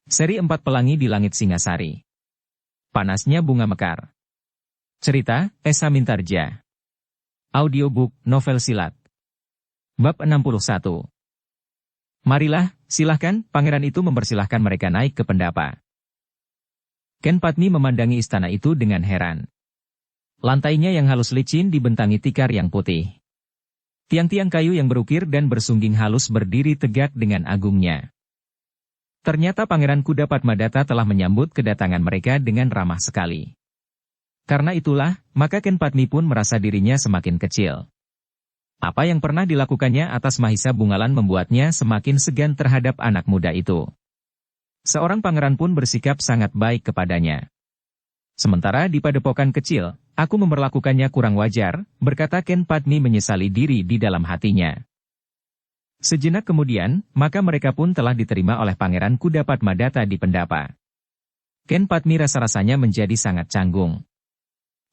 Seri 4 Pelangi di Langit Singasari. Panasnya Bunga Mekar. Cerita, Esa Mintarja. Audiobook, novel silat. Bab 61. Marilah, silahkan, pangeran itu mempersilahkan mereka naik ke pendapa. Ken Padmi memandangi istana itu dengan heran. Lantainya yang halus licin dibentangi tikar yang putih. Tiang-tiang kayu yang berukir dan bersungging halus berdiri tegak dengan agungnya. Ternyata Pangeran Kuda Padmadata telah menyambut kedatangan mereka dengan ramah sekali. Karena itulah, maka Ken Padmi pun merasa dirinya semakin kecil. Apa yang pernah dilakukannya atas Mahisa Bungalan membuatnya semakin segan terhadap anak muda itu. Seorang pangeran pun bersikap sangat baik kepadanya. Sementara di padepokan kecil, aku memperlakukannya kurang wajar, berkata Ken Padmi menyesali diri di dalam hatinya. Sejenak kemudian, maka mereka pun telah diterima oleh Pangeran Kuda Padmadata di pendapa. Ken Padmi rasa-rasanya menjadi sangat canggung.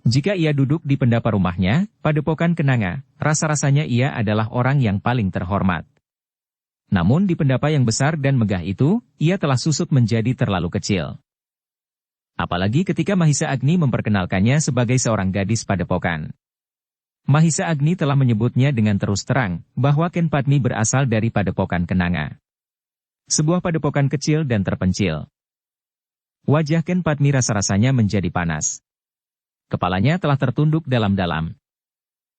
Jika ia duduk di pendapa rumahnya, padepokan Kenanga, rasa-rasanya ia adalah orang yang paling terhormat. Namun di pendapa yang besar dan megah itu, ia telah susut menjadi terlalu kecil. Apalagi ketika Mahisa Agni memperkenalkannya sebagai seorang gadis padepokan. Mahisa Agni telah menyebutnya dengan terus terang, bahwa Ken Padmi berasal dari padepokan Kenanga. Sebuah padepokan kecil dan terpencil. Wajah Ken Padmi rasa-rasanya menjadi panas. Kepalanya telah tertunduk dalam-dalam.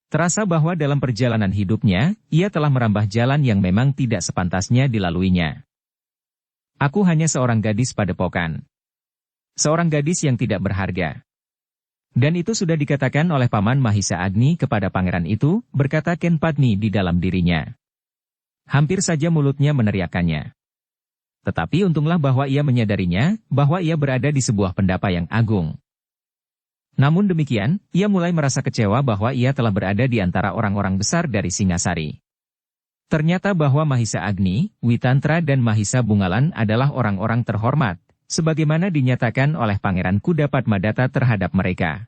Terasa bahwa dalam perjalanan hidupnya, ia telah merambah jalan yang memang tidak sepantasnya dilaluinya. Aku hanya seorang gadis padepokan. Seorang gadis yang tidak berharga. Dan itu sudah dikatakan oleh Paman Mahisa Agni kepada pangeran itu, berkata Ken Padmi di dalam dirinya. Hampir saja mulutnya meneriakannya. Tetapi untunglah bahwa ia menyadarinya, bahwa ia berada di sebuah pendapa yang agung. Namun demikian, ia mulai merasa kecewa bahwa ia telah berada di antara orang-orang besar dari Singasari. Ternyata bahwa Mahisa Agni, Witantra dan Mahisa Bungalan adalah orang-orang terhormat, sebagaimana dinyatakan oleh Pangeran Kuda Padmadata terhadap mereka.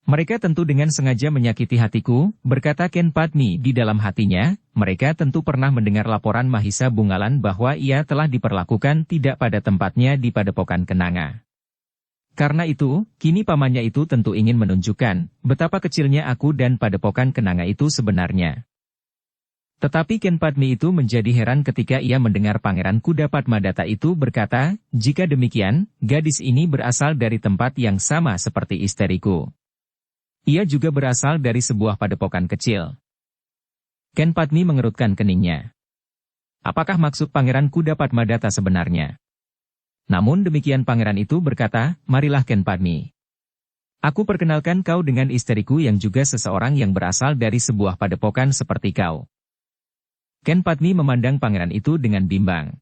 Mereka tentu dengan sengaja menyakiti hatiku, berkata Ken Padmi di dalam hatinya, mereka tentu pernah mendengar laporan Mahisa Bungalan bahwa ia telah diperlakukan tidak pada tempatnya di padepokan Kenanga. Karena itu, kini pamannya itu tentu ingin menunjukkan, betapa kecilnya aku dan padepokan Kenanga itu sebenarnya. Tetapi Ken Padmi itu menjadi heran ketika ia mendengar Pangeran Kuda Padmadata itu berkata, jika demikian, gadis ini berasal dari tempat yang sama seperti istriku. Ia juga berasal dari sebuah padepokan kecil. Ken Padmi mengerutkan keningnya. Apakah maksud Pangeran Kuda Padmadata sebenarnya? Namun demikian pangeran itu berkata, marilah Ken Padmi. Aku perkenalkan kau dengan istriku yang juga seseorang yang berasal dari sebuah padepokan seperti kau. Ken Padmi memandang pangeran itu dengan bimbang.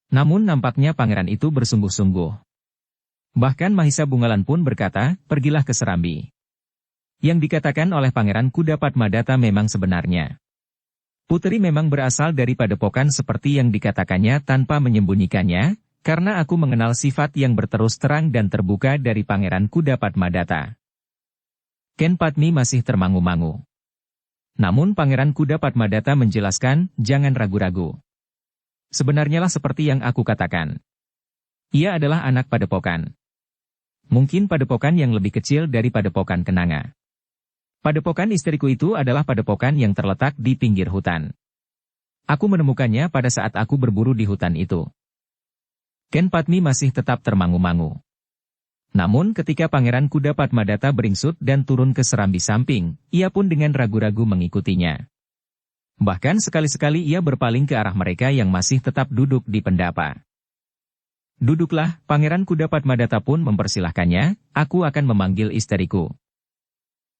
Namun nampaknya pangeran itu bersungguh-sungguh. Bahkan Mahisa Bungalan pun berkata, pergilah ke Serambi. Yang dikatakan oleh Pangeran Kuda Padmadata memang sebenarnya. Putri memang berasal dari padepokan seperti yang dikatakannya tanpa menyembunyikannya, karena aku mengenal sifat yang berterus terang dan terbuka dari Pangeran Kuda Padmadata. Ken Padmi masih termangu-mangu. Namun Pangeran Kuda Padmadata menjelaskan, jangan ragu-ragu. Sebenarnya lah seperti yang aku katakan. Ia adalah anak padepokan. Mungkin padepokan yang lebih kecil dari padepokan Kenanga. Padepokan istriku itu adalah padepokan yang terletak di pinggir hutan. Aku menemukannya pada saat aku berburu di hutan itu. Ken Padmi masih tetap termangu-mangu. Namun ketika Pangeran Kuda Padmadata beringsut dan turun ke Serambi samping, ia pun dengan ragu-ragu mengikutinya. Bahkan sekali-sekali ia berpaling ke arah mereka yang masih tetap duduk di pendapa. Duduklah, Pangeran Kuda Padmadata pun mempersilahkannya, aku akan memanggil istriku.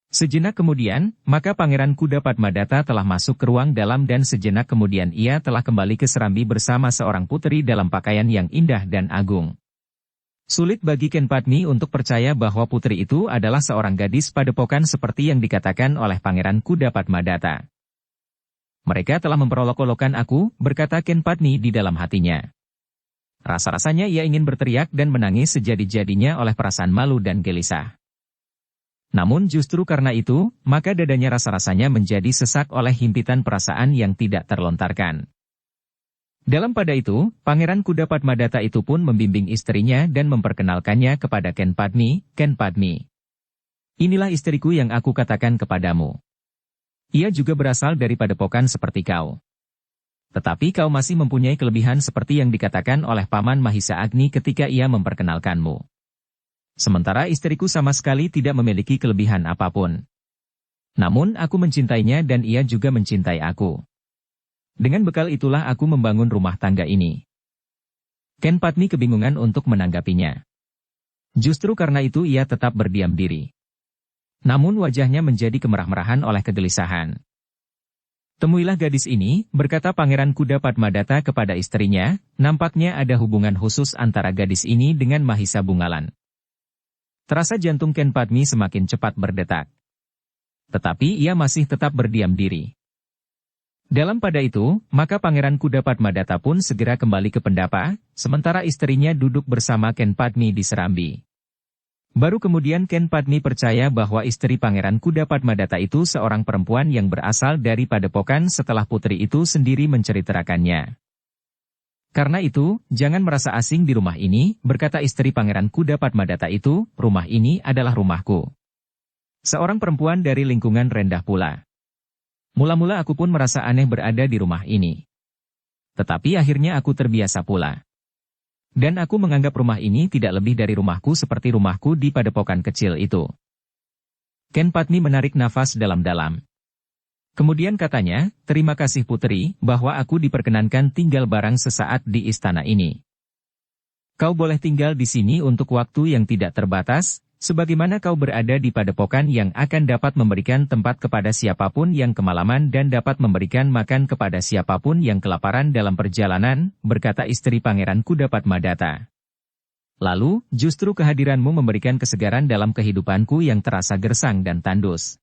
Sejenak kemudian, maka Pangeran Kuda Padmadata telah masuk ke ruang dalam dan sejenak kemudian ia telah kembali ke Serambi bersama seorang putri dalam pakaian yang indah dan agung. Sulit bagi Ken Padmi untuk percaya bahwa putri itu adalah seorang gadis padepokan seperti yang dikatakan oleh Pangeran Kuda Padmadata. Mereka telah memperolok-olokkan aku, berkata Ken Padmi di dalam hatinya. Rasa-rasanya ia ingin berteriak dan menangis sejadi-jadinya oleh perasaan malu dan gelisah. Namun justru karena itu, maka dadanya rasa-rasanya menjadi sesak oleh himpitan perasaan yang tidak terlontarkan. Dalam pada itu, Pangeran Kudapadmadata itu pun membimbing istrinya dan memperkenalkannya kepada Ken Padmi. Ken Padmi, inilah istriku yang aku katakan kepadamu. Ia juga berasal dari padepokan seperti kau. Tetapi kau masih mempunyai kelebihan seperti yang dikatakan oleh Paman Mahisa Agni ketika ia memperkenalkanmu. Sementara istriku sama sekali tidak memiliki kelebihan apapun. Namun aku mencintainya dan ia juga mencintai aku. Dengan bekal itulah aku membangun rumah tangga ini. Ken Padmi kebingungan untuk menanggapinya. Justru karena itu ia tetap berdiam diri. Namun wajahnya menjadi kemerah-merahan oleh kegelisahan. Temuilah gadis ini, berkata Pangeran Kudapadmadata kepada istrinya, nampaknya ada hubungan khusus antara gadis ini dengan Mahisa Bungalan. Terasa jantung Ken Padmi semakin cepat berdetak. Tetapi ia masih tetap berdiam diri. Dalam pada itu, maka Pangeran Kudapadmadata pun segera kembali ke pendapa, sementara istrinya duduk bersama Ken Padmi di serambi. Baru kemudian Ken Padmi percaya bahwa istri Pangeran Kudapadmadata itu seorang perempuan yang berasal dari padepokan setelah putri itu sendiri menceritakannya. Karena itu, jangan merasa asing di rumah ini, berkata istri Pangeran Kudapadmadata itu, rumah ini adalah rumahku. Seorang perempuan dari lingkungan rendah pula. Mula-mula aku pun merasa aneh berada di rumah ini. Tetapi akhirnya aku terbiasa pula. Dan aku menganggap rumah ini tidak lebih dari rumahku seperti rumahku di padepokan kecil itu. Ken Padmi menarik nafas dalam-dalam. Kemudian katanya, terima kasih putri, bahwa aku diperkenankan tinggal barang sesaat di istana ini. Kau boleh tinggal di sini untuk waktu yang tidak terbatas, sebagaimana kau berada di padepokan yang akan dapat memberikan tempat kepada siapapun yang kemalaman dan dapat memberikan makan kepada siapapun yang kelaparan dalam perjalanan, berkata istri Pangeran Kudapadmadata. Lalu, justru kehadiranmu memberikan kesegaran dalam kehidupanku yang terasa gersang dan tandus.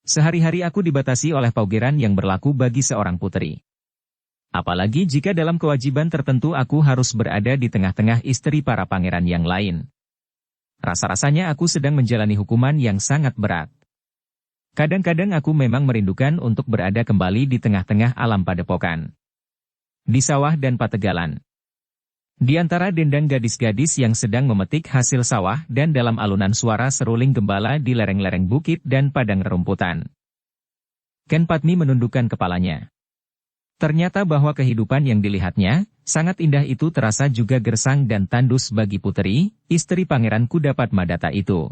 Sehari-hari aku dibatasi oleh paugeran yang berlaku bagi seorang putri. Apalagi jika dalam kewajiban tertentu aku harus berada di tengah-tengah istri para pangeran yang lain. Rasa-rasanya aku sedang menjalani hukuman yang sangat berat. Kadang-kadang aku memang merindukan untuk berada kembali di tengah-tengah alam padepokan. Di sawah dan pategalan. Di antara dendang gadis-gadis yang sedang memetik hasil sawah dan dalam alunan suara seruling gembala di lereng-lereng bukit dan padang rerumputan. Ken Padmi menundukkan kepalanya. Ternyata bahwa kehidupan yang dilihatnya, sangat indah itu terasa juga gersang dan tandus bagi putri, istri Pangeran Kudapadmadata itu.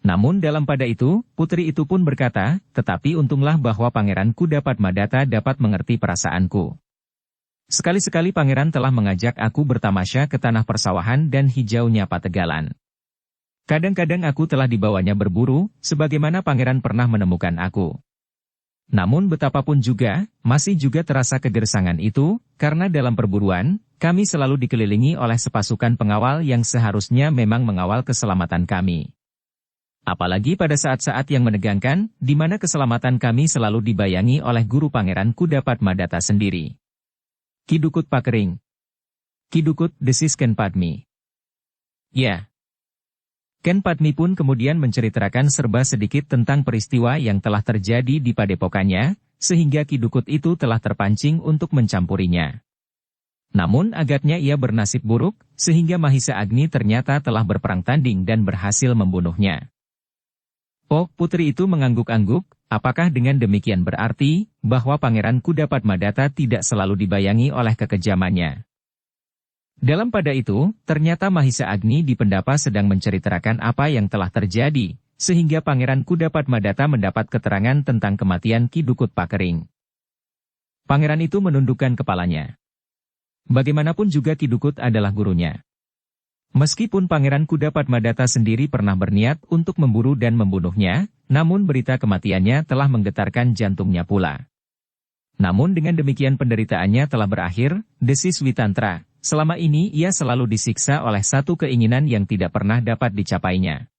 Namun dalam pada itu, putri itu pun berkata, tetapi untunglah bahwa Pangeran Kudapadmadata dapat mengerti perasaanku. Sekali-sekali Pangeran telah mengajak aku bertamasya ke tanah persawahan dan hijaunya pategalan. Kadang-kadang aku telah dibawanya berburu, sebagaimana Pangeran pernah menemukan aku. Namun betapapun juga, masih juga terasa kegersangan itu, karena dalam perburuan, kami selalu dikelilingi oleh sepasukan pengawal yang seharusnya memang mengawal keselamatan kami. Apalagi pada saat-saat yang menegangkan, di mana keselamatan kami selalu dibayangi oleh guru Pangeran Kudapadmadata sendiri. Kidukut Pakering. Kidukut, desis Ken Padmi. Ya. Ken Padmi pun kemudian menceritakan serba sedikit tentang peristiwa yang telah terjadi di padepokannya, sehingga Kidukut itu telah terpancing untuk mencampurinya. Namun agaknya ia bernasib buruk, sehingga Mahisa Agni ternyata telah berperang tanding dan berhasil membunuhnya. Oh, putri itu mengangguk-angguk, apakah dengan demikian berarti, bahwa Pangeran Kudapadmadata tidak selalu dibayangi oleh kekejamannya? Dalam pada itu, ternyata Mahisa Agni di pendapa sedang menceritakan apa yang telah terjadi, sehingga Pangeran Kudapadmadata mendapat keterangan tentang kematian Kidukut Pakering. Pangeran itu menundukkan kepalanya. Bagaimanapun juga Kidukut adalah gurunya. Meskipun Pangeran Kudapadmadata sendiri pernah berniat untuk memburu dan membunuhnya, namun berita kematiannya telah menggetarkan jantungnya pula. Namun dengan demikian penderitaannya telah berakhir, desis Witantra. Selama ini ia selalu disiksa oleh satu keinginan yang tidak pernah dapat dicapainya.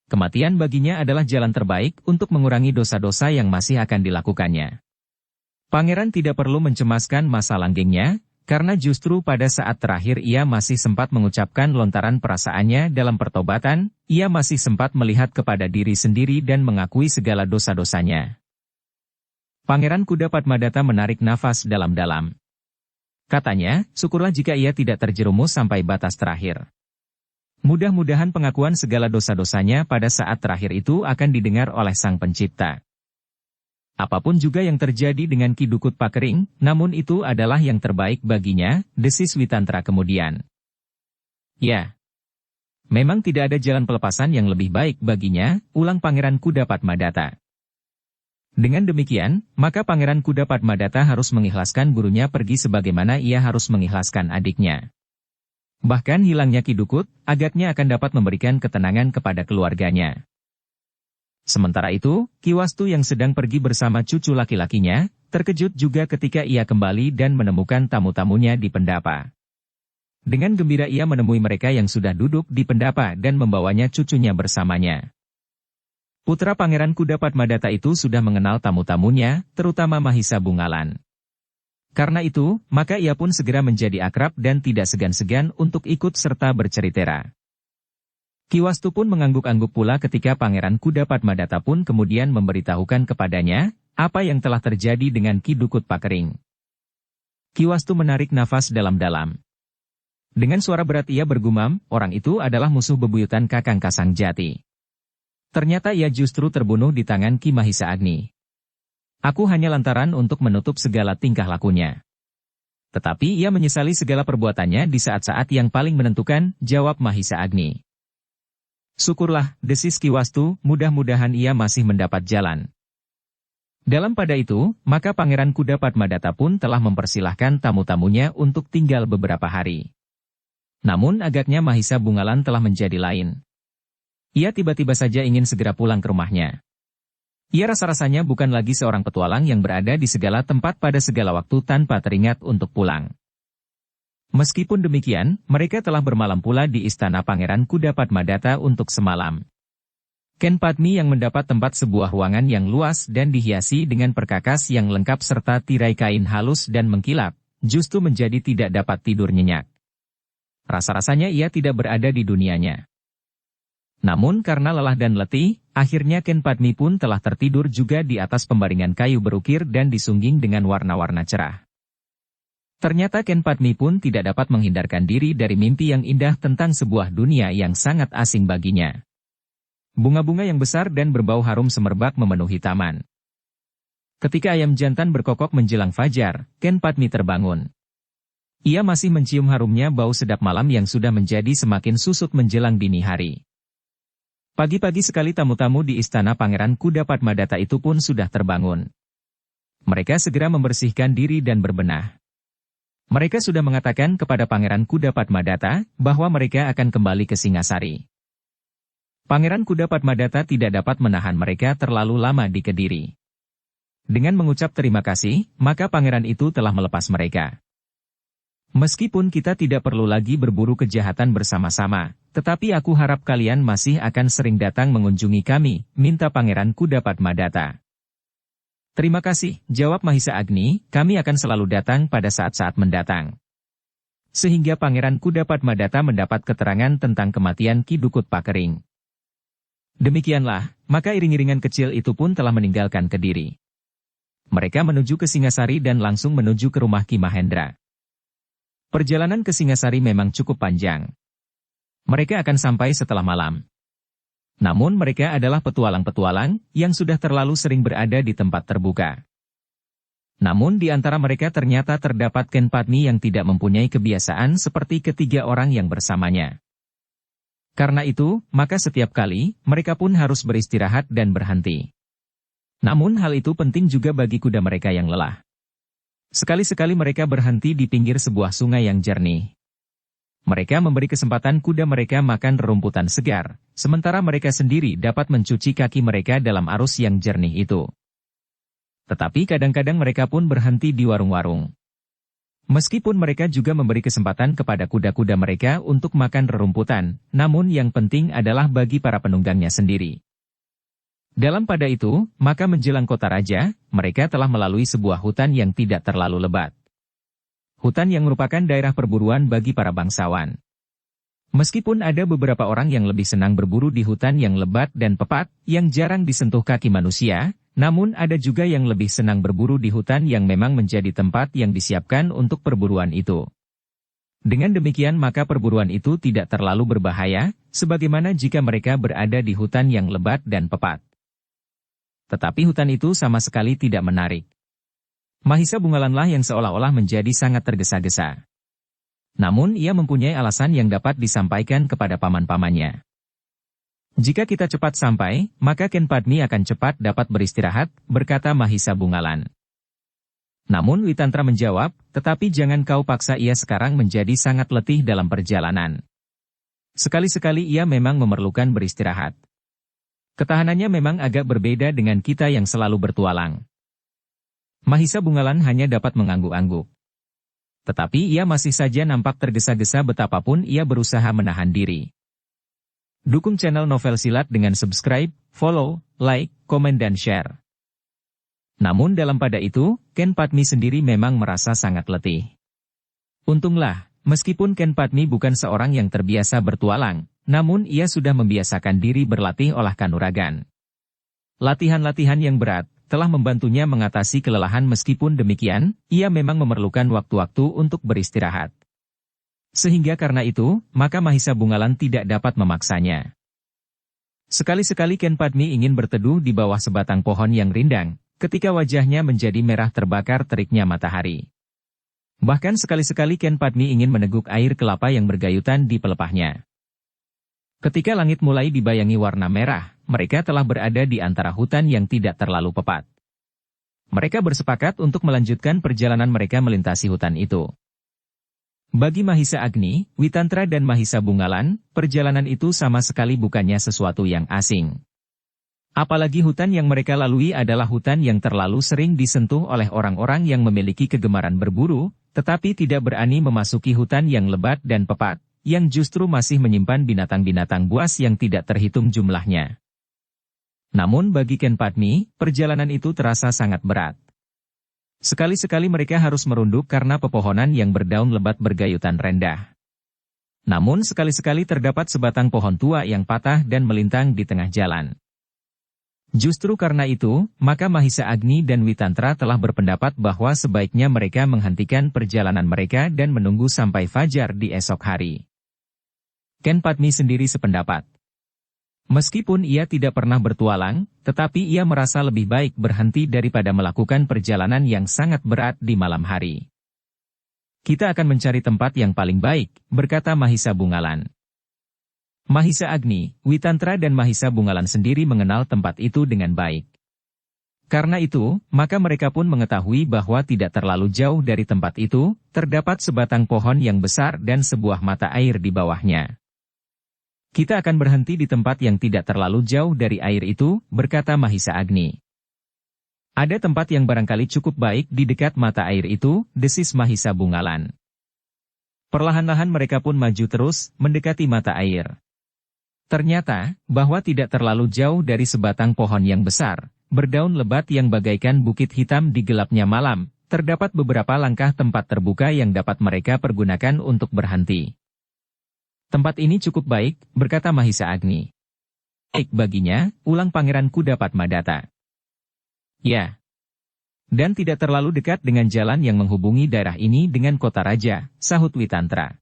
Kematian baginya adalah jalan terbaik untuk mengurangi dosa-dosa yang masih akan dilakukannya. Pangeran tidak perlu mencemaskan masa langgengnya, karena justru pada saat terakhir ia masih sempat mengucapkan lontaran perasaannya dalam pertobatan, ia masih sempat melihat kepada diri sendiri dan mengakui segala dosa-dosanya. Pangeran Kudapadmadata menarik nafas dalam-dalam. Katanya, syukurlah jika ia tidak terjerumus sampai batas terakhir. Mudah-mudahan pengakuan segala dosa-dosanya pada saat terakhir itu akan didengar oleh Sang Pencipta. Apapun juga yang terjadi dengan Ki Dukut Pakering, namun itu adalah yang terbaik baginya, desis Witantra kemudian. Ya. Memang tidak ada jalan pelepasan yang lebih baik baginya, ulang Pangeran Kudapadmadata. Dengan demikian, maka Pangeran Kudapadmadata harus mengikhlaskan gurunya pergi sebagaimana ia harus mengikhlaskan adiknya. Bahkan hilangnya Ki Dukut, agaknya akan dapat memberikan ketenangan kepada keluarganya. Sementara itu, Ki Wastu yang sedang pergi bersama cucu laki-lakinya, terkejut juga ketika ia kembali dan menemukan tamu-tamunya di pendapa. Dengan gembira ia menemui mereka yang sudah duduk di pendapa dan membawanya cucunya bersamanya. Putra Pangeran Kudapadmadata itu sudah mengenal tamu-tamunya, terutama Mahisa Bungalan. Karena itu, maka ia pun segera menjadi akrab dan tidak segan-segan untuk ikut serta bercerita. Ki Wastu pun mengangguk-angguk pula ketika Pangeran Kudapadmadata pun kemudian memberitahukan kepadanya, apa yang telah terjadi dengan Ki Dukut Pakering. Ki Wastu menarik nafas dalam-dalam. Dengan suara berat ia bergumam, orang itu adalah musuh bebuyutan Kakang Kasang Jati. Ternyata ia justru terbunuh di tangan Ki Mahisa Agni. Aku hanya lantaran untuk menutup segala tingkah lakunya. Tetapi ia menyesali segala perbuatannya di saat-saat yang paling menentukan, jawab Mahisa Agni. Syukurlah, desis Ki Wastu, mudah-mudahan ia masih mendapat jalan. Dalam pada itu, maka Pangeran Kudapadmadata pun telah mempersilahkan tamu-tamunya untuk tinggal beberapa hari. Namun agaknya Mahisa Bungalan telah menjadi lain. Ia tiba-tiba saja ingin segera pulang ke rumahnya. Ia rasa-rasanya bukan lagi seorang petualang yang berada di segala tempat pada segala waktu tanpa teringat untuk pulang. Meskipun demikian, mereka telah bermalam pula di istana Pangeran Kudapadmadata untuk semalam. Ken Padmi yang mendapat tempat sebuah ruangan yang luas dan dihiasi dengan perkakas yang lengkap serta tirai kain halus dan mengkilap, justru menjadi tidak dapat tidur nyenyak. Rasa-rasanya ia tidak berada di dunianya. Namun karena lelah dan letih, akhirnya Ken Padmi pun telah tertidur juga di atas pembaringan kayu berukir dan disungging dengan warna-warna cerah. Ternyata Ken Padmi pun tidak dapat menghindarkan diri dari mimpi yang indah tentang sebuah dunia yang sangat asing baginya. Bunga-bunga yang besar dan berbau harum semerbak memenuhi taman. Ketika ayam jantan berkokok menjelang fajar, Ken Padmi terbangun. Ia masih mencium harumnya bau sedap malam yang sudah menjadi semakin susut menjelang dini hari. Pagi-pagi sekali tamu-tamu di istana Pangeran Kudapadmadata itu pun sudah terbangun. Mereka segera membersihkan diri dan berbenah. Mereka sudah mengatakan kepada Pangeran Kudapadmadata bahwa mereka akan kembali ke Singasari. Pangeran Kudapadmadata tidak dapat menahan mereka terlalu lama di Kediri. Dengan mengucap terima kasih, maka pangeran itu telah melepas mereka. Meskipun kita tidak perlu lagi berburu kejahatan bersama-sama, tetapi aku harap kalian masih akan sering datang mengunjungi kami, minta Pangeran Kudapadmadata. Terima kasih, jawab Mahisa Agni, kami akan selalu datang pada saat-saat mendatang. Sehingga Pangeran Kudapadmadata mendapat keterangan tentang kematian Ki Dukut Pakering. Demikianlah, maka iring-iringan kecil itu pun telah meninggalkan Kediri. Mereka menuju ke Singasari dan langsung menuju ke rumah Ki Mahendra. Perjalanan ke Singasari memang cukup panjang. Mereka akan sampai setelah malam. Namun mereka adalah petualang-petualang yang sudah terlalu sering berada di tempat terbuka. Namun di antara mereka ternyata terdapat Ken Padmi yang tidak mempunyai kebiasaan seperti ketiga orang yang bersamanya. Karena itu, maka setiap kali, mereka pun harus beristirahat dan berhenti. Namun hal itu penting juga bagi kuda mereka yang lelah. Sekali-sekali mereka berhenti di pinggir sebuah sungai yang jernih. Mereka memberi kesempatan kuda mereka makan rerumputan segar, sementara mereka sendiri dapat mencuci kaki mereka dalam arus yang jernih itu. Tetapi kadang-kadang mereka pun berhenti di warung-warung. Meskipun mereka juga memberi kesempatan kepada kuda-kuda mereka untuk makan rerumputan, namun yang penting adalah bagi para penunggangnya sendiri. Dalam pada itu, maka menjelang kota raja, mereka telah melalui sebuah hutan yang tidak terlalu lebat. Hutan yang merupakan daerah perburuan bagi para bangsawan. Meskipun ada beberapa orang yang lebih senang berburu di hutan yang lebat dan pepat, yang jarang disentuh kaki manusia, namun ada juga yang lebih senang berburu di hutan yang memang menjadi tempat yang disiapkan untuk perburuan itu. Dengan demikian maka perburuan itu tidak terlalu berbahaya, sebagaimana jika mereka berada di hutan yang lebat dan pepat. Tetapi hutan itu sama sekali tidak menarik. Mahisa Bungalanlah yang seolah-olah menjadi sangat tergesa-gesa. Namun ia mempunyai alasan yang dapat disampaikan kepada paman-pamannya. Jika kita cepat sampai, maka Ken Padmi akan cepat dapat beristirahat, berkata Mahisa Bungalan. Namun Witantra menjawab, tetapi jangan kau paksa ia sekarang menjadi sangat letih dalam perjalanan. Sekali-sekali ia memang memerlukan beristirahat. Ketahanannya memang agak berbeda dengan kita yang selalu bertualang. Mahisa Bungalan hanya dapat mengangguk-angguk. Tetapi ia masih saja nampak tergesa-gesa betapapun ia berusaha menahan diri. Dukung channel Novel Silat dengan subscribe, follow, like, komen dan share. Namun dalam pada itu, Ken Padmi sendiri memang merasa sangat letih. Untunglah, meskipun Ken Padmi bukan seorang yang terbiasa bertualang, namun ia sudah membiasakan diri berlatih olah kanuragan. Latihan-latihan yang berat telah membantunya mengatasi kelelahan meskipun demikian, ia memang memerlukan waktu-waktu untuk beristirahat. Sehingga karena itu, maka Mahisa Bungalan tidak dapat memaksanya. Sekali-sekali Ken Padmi ingin berteduh di bawah sebatang pohon yang rindang, ketika wajahnya menjadi merah terbakar teriknya matahari. Bahkan sekali-sekali Ken Padmi ingin meneguk air kelapa yang bergayutan di pelepahnya. Ketika langit mulai dibayangi warna merah, mereka telah berada di antara hutan yang tidak terlalu pepat. Mereka bersepakat untuk melanjutkan perjalanan mereka melintasi hutan itu. Bagi Mahisa Agni, Witantra dan Mahisa Bungalan, perjalanan itu sama sekali bukannya sesuatu yang asing. Apalagi hutan yang mereka lalui adalah hutan yang terlalu sering disentuh oleh orang-orang yang memiliki kegemaran berburu, tetapi tidak berani memasuki hutan yang lebat dan pepat, yang justru masih menyimpan binatang-binatang buas yang tidak terhitung jumlahnya. Namun bagi Ken Padmi, perjalanan itu terasa sangat berat. Sekali-sekali mereka harus merunduk karena pepohonan yang berdaun lebat bergayutan rendah. Namun sekali-sekali terdapat sebatang pohon tua yang patah dan melintang di tengah jalan. Justru karena itu, maka Mahisa Agni dan Witantra telah berpendapat bahwa sebaiknya mereka menghentikan perjalanan mereka dan menunggu sampai fajar di esok hari. Ken Padmi sendiri sependapat. Meskipun ia tidak pernah bertualang, tetapi ia merasa lebih baik berhenti daripada melakukan perjalanan yang sangat berat di malam hari. Kita akan mencari tempat yang paling baik, berkata Mahisa Bungalan. Mahisa Agni, Witantra dan Mahisa Bungalan sendiri mengenal tempat itu dengan baik. Karena itu, maka mereka pun mengetahui bahwa tidak terlalu jauh dari tempat itu, terdapat sebatang pohon yang besar dan sebuah mata air di bawahnya. Kita akan berhenti di tempat yang tidak terlalu jauh dari air itu, berkata Mahisa Agni. Ada tempat yang barangkali cukup baik di dekat mata air itu, desis Mahisa Bungalan. Perlahan-lahan mereka pun maju terus, mendekati mata air. Ternyata, bahwa tidak terlalu jauh dari sebatang pohon yang besar, berdaun lebat yang bagaikan bukit hitam di gelapnya malam, terdapat beberapa langkah tempat terbuka yang dapat mereka pergunakan untuk berhenti. Tempat ini cukup baik, berkata Mahisa Agni. Baik baginya, ulang Pangeran Kuda Padmadata. Ya. Dan tidak terlalu dekat dengan jalan yang menghubungi daerah ini dengan kota raja, sahut Witantra.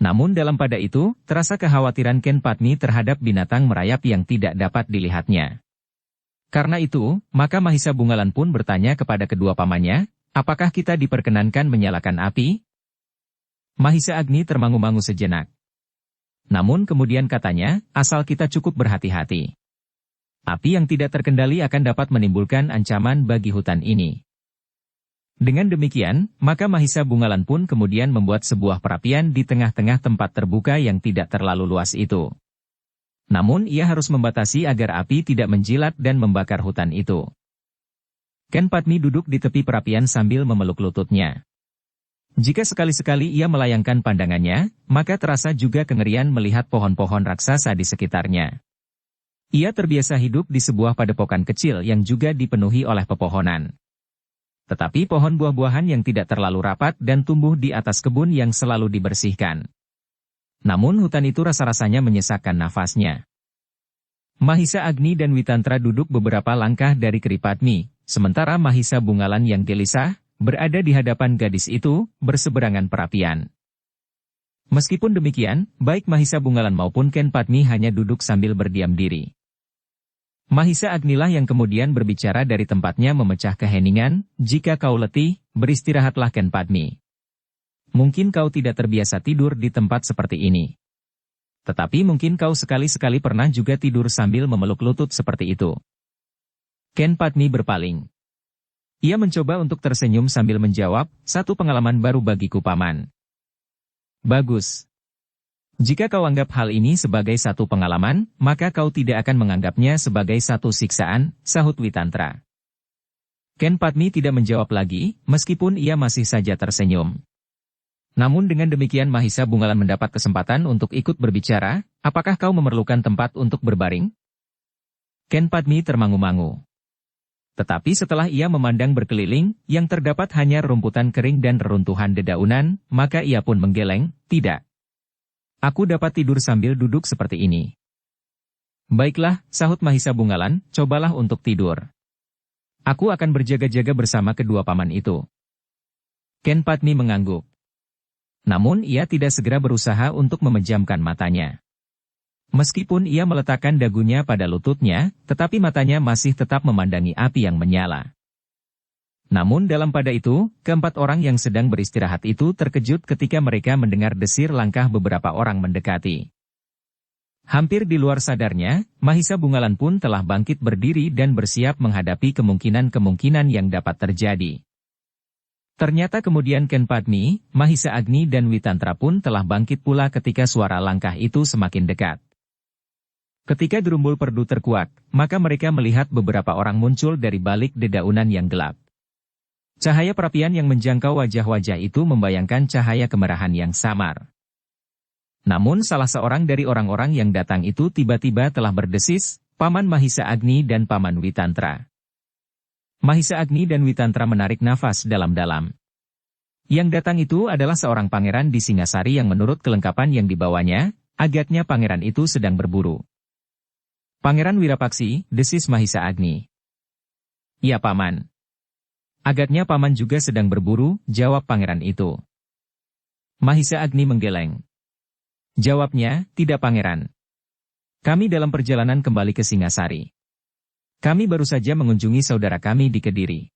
Namun dalam pada itu, terasa kekhawatiran Ken Padmi terhadap binatang merayap yang tidak dapat dilihatnya. Karena itu, maka Mahisa Bungalan pun bertanya kepada kedua pamannya, apakah kita diperkenankan menyalakan api? Mahisa Agni termangu-mangu sejenak. Namun kemudian katanya, asal kita cukup berhati-hati. Api yang tidak terkendali akan dapat menimbulkan ancaman bagi hutan ini. Dengan demikian, maka Mahisa Bungalan pun kemudian membuat sebuah perapian di tengah-tengah tempat terbuka yang tidak terlalu luas itu. Namun ia harus membatasi agar api tidak menjilat dan membakar hutan itu. Ken Padmi duduk di tepi perapian sambil memeluk lututnya. Jika sekali-sekali ia melayangkan pandangannya, maka terasa juga kengerian melihat pohon-pohon raksasa di sekitarnya. Ia terbiasa hidup di sebuah padepokan kecil yang juga dipenuhi oleh pepohonan. Tetapi pohon buah-buahan yang tidak terlalu rapat dan tumbuh di atas kebun yang selalu dibersihkan. Namun hutan itu rasa-rasanya menyesakkan nafasnya. Mahisa Agni dan Witantra duduk beberapa langkah dari Keripatmi, sementara Mahisa Bungalan yang gelisah, berada di hadapan gadis itu, berseberangan perapian. Meskipun demikian, baik Mahisa Bungalan maupun Ken Padmi hanya duduk sambil berdiam diri. Mahisa Agnilah yang kemudian berbicara dari tempatnya memecah keheningan, "Jika kau letih, beristirahatlah Ken Padmi. Mungkin kau tidak terbiasa tidur di tempat seperti ini. Tetapi mungkin kau sekali-sekali pernah juga tidur sambil memeluk lutut seperti itu." Ken Padmi berpaling. Ia mencoba untuk tersenyum sambil menjawab, "Satu pengalaman baru bagiku, Paman." "Bagus. Jika kau anggap hal ini sebagai satu pengalaman, maka kau tidak akan menganggapnya sebagai satu siksaan," sahut Witantra. Ken Padmi tidak menjawab lagi, meskipun ia masih saja tersenyum. Namun dengan demikian Mahisa Bungalan mendapat kesempatan untuk ikut berbicara, "Apakah kau memerlukan tempat untuk berbaring?" Ken Padmi termangu-mangu. Tetapi setelah ia memandang berkeliling, yang terdapat hanya rumputan kering dan reruntuhan dedaunan, maka ia pun menggeleng, "Tidak. Aku dapat tidur sambil duduk seperti ini." "Baiklah," sahut Mahisa Bungalan, "cobalah untuk tidur. Aku akan berjaga-jaga bersama kedua paman itu." Ken Padmi mengangguk. Namun ia tidak segera berusaha untuk memejamkan matanya. Meskipun ia meletakkan dagunya pada lututnya, tetapi matanya masih tetap memandangi api yang menyala. Namun dalam pada itu, keempat orang yang sedang beristirahat itu terkejut ketika mereka mendengar desir langkah beberapa orang mendekati. Hampir di luar sadarnya, Mahisa Bungalan pun telah bangkit berdiri dan bersiap menghadapi kemungkinan-kemungkinan yang dapat terjadi. Ternyata kemudian Ken Padmi, Mahisa Agni dan Witantra pun telah bangkit pula ketika suara langkah itu semakin dekat. Ketika gerumbul perdu terkuak, maka mereka melihat beberapa orang muncul dari balik dedaunan yang gelap. Cahaya perapian yang menjangkau wajah-wajah itu membayangkan cahaya kemerahan yang samar. Namun salah seorang dari orang-orang yang datang itu tiba-tiba telah berdesis, "Paman Mahisa Agni dan Paman Witantra." Mahisa Agni dan Witantra menarik nafas dalam-dalam. Yang datang itu adalah seorang pangeran di Singasari yang menurut kelengkapan yang dibawanya, agaknya pangeran itu sedang berburu. "Pangeran Wirapaksi," desis Mahisa Agni. "Ya, Paman." "Agaknya Paman juga sedang berburu," jawab pangeran itu. Mahisa Agni menggeleng. Jawabnya, "Tidak, Pangeran. Kami dalam perjalanan kembali ke Singasari. Kami baru saja mengunjungi saudara kami di Kediri."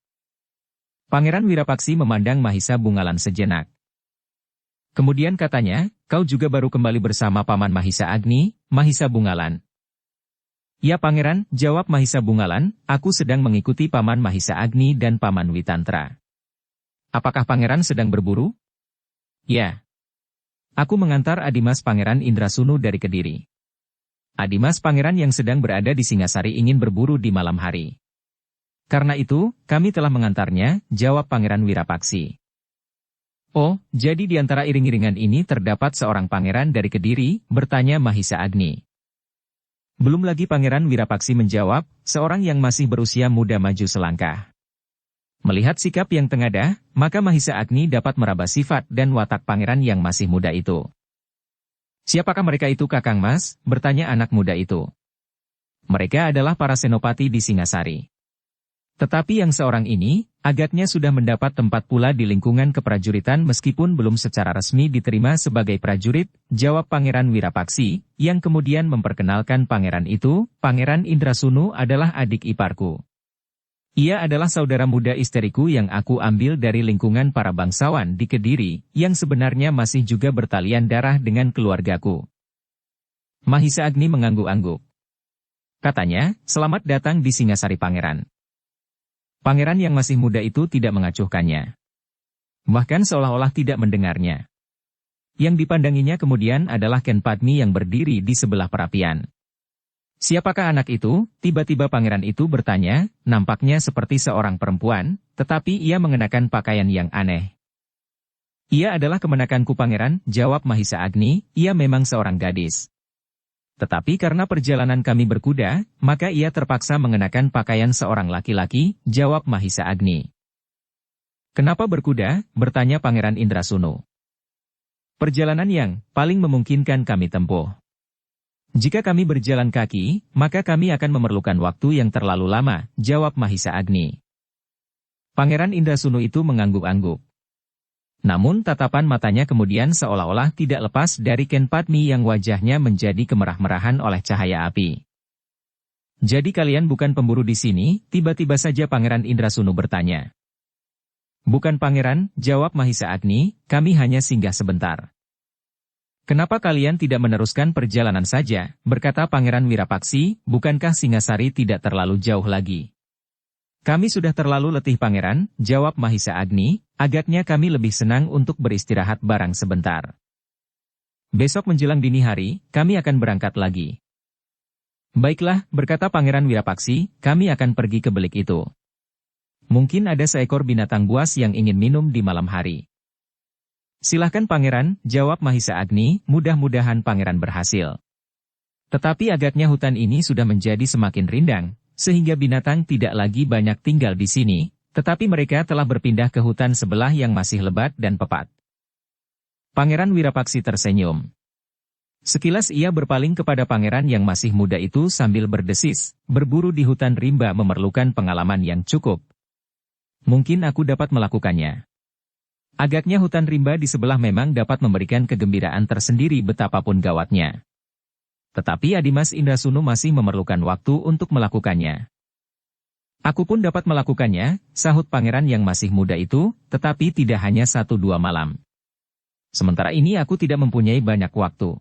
Pangeran Wirapaksi memandang Mahisa Bungalan sejenak. Kemudian katanya, "Kau juga baru kembali bersama Paman Mahisa Agni, Mahisa Bungalan?" "Ya, Pangeran," jawab Mahisa Bungalan, "aku sedang mengikuti Paman Mahisa Agni dan Paman Witantra." "Apakah Pangeran sedang berburu?" "Ya. Aku mengantar Adimas Pangeran Indrasunu dari Kediri. Adimas Pangeran yang sedang berada di Singasari ingin berburu di malam hari. Karena itu, kami telah mengantarnya," jawab Pangeran Wirapaksi. "Oh, jadi di antara iring-iringan ini terdapat seorang pangeran dari Kediri?" bertanya Mahisa Agni. Belum lagi Pangeran Wirapaksi menjawab, seorang yang masih berusia muda maju selangkah. Melihat sikap yang tengadah, maka Mahisa Agni dapat meraba sifat dan watak pangeran yang masih muda itu. "Siapakah mereka itu, Kakang Mas?" bertanya anak muda itu. "Mereka adalah para senopati di Singasari. Tetapi yang seorang ini, agaknya sudah mendapat tempat pula di lingkungan keprajuritan meskipun belum secara resmi diterima sebagai prajurit," jawab Pangeran Wirapaksi, yang kemudian memperkenalkan pangeran itu. "Pangeran Indrasunu adalah adik iparku. Ia adalah saudara muda isteriku yang aku ambil dari lingkungan para bangsawan di Kediri, yang sebenarnya masih juga bertalian darah dengan keluargaku." Mahisa Agni mengangguk-angguk. Katanya, "Selamat datang di Singasari, Pangeran." Pangeran yang masih muda itu tidak mengacuhkannya. Bahkan seolah-olah tidak mendengarnya. Yang dipandanginya kemudian adalah Ken Padmi yang berdiri di sebelah perapian. "Siapakah anak itu?" tiba-tiba pangeran itu bertanya, nampaknya seperti seorang perempuan, tetapi ia mengenakan pakaian yang aneh. "Ia adalah kemenakanku, Pangeran," jawab Mahisa Agni, "ia memang seorang gadis. Tetapi karena perjalanan kami berkuda, maka ia terpaksa mengenakan pakaian seorang laki-laki," jawab Mahisa Agni. "Kenapa berkuda?" bertanya Pangeran Indrasunu. "Perjalanan yang paling memungkinkan kami tempuh." Jika kami berjalan kaki, maka kami akan memerlukan waktu yang terlalu lama, jawab Mahisa Agni. Pangeran Indrasunu itu mengangguk-angguk. Namun tatapan matanya kemudian seolah-olah tidak lepas dari Ken Padmi yang wajahnya menjadi kemerah-merahan oleh cahaya api. Jadi kalian bukan pemburu di sini? Tiba-tiba saja Pangeran Indrasunu bertanya. Bukan pangeran, jawab Mahisa Agni, kami hanya singgah sebentar. Kenapa kalian tidak meneruskan perjalanan saja, berkata Pangeran Wirapaksi, bukankah Singasari tidak terlalu jauh lagi? Kami sudah terlalu letih pangeran, jawab Mahisa Agni, agaknya kami lebih senang untuk beristirahat barang sebentar. Besok menjelang dini hari, kami akan berangkat lagi. Baiklah, berkata Pangeran Wirapaksi, kami akan pergi ke belik itu. Mungkin ada seekor binatang buas yang ingin minum di malam hari. Silahkan pangeran, jawab Mahisa Agni, mudah-mudahan pangeran berhasil. Tetapi agaknya hutan ini sudah menjadi semakin rindang, sehingga binatang tidak lagi banyak tinggal di sini, tetapi mereka telah berpindah ke hutan sebelah yang masih lebat dan pepat. Pangeran Wirapaksi tersenyum. Sekilas ia berpaling kepada pangeran yang masih muda itu sambil berdesis, berburu di hutan rimba memerlukan pengalaman yang cukup. Mungkin aku dapat melakukannya. Agaknya hutan rimba di sebelah memang dapat memberikan kegembiraan tersendiri betapapun gawatnya. Tetapi Adimas Indrasunu masih memerlukan waktu untuk melakukannya. Aku pun dapat melakukannya, sahut pangeran yang masih muda itu, tetapi tidak hanya 1-2 malam. Sementara ini aku tidak mempunyai banyak waktu.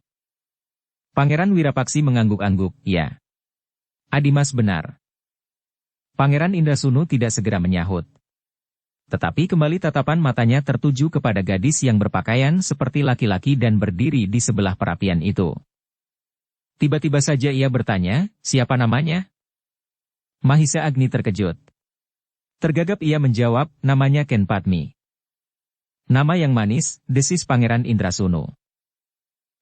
Pangeran Wirapaksi mengangguk-angguk, ya. Adimas benar. Pangeran Indrasunu tidak segera menyahut. Tetapi kembali tatapan matanya tertuju kepada gadis yang berpakaian seperti laki-laki dan berdiri di sebelah perapian itu. Tiba-tiba saja ia bertanya, siapa namanya? Mahisa Agni terkejut. Tergagap ia menjawab, namanya Ken Padmi. Nama yang manis, desis Pangeran Indrasunu.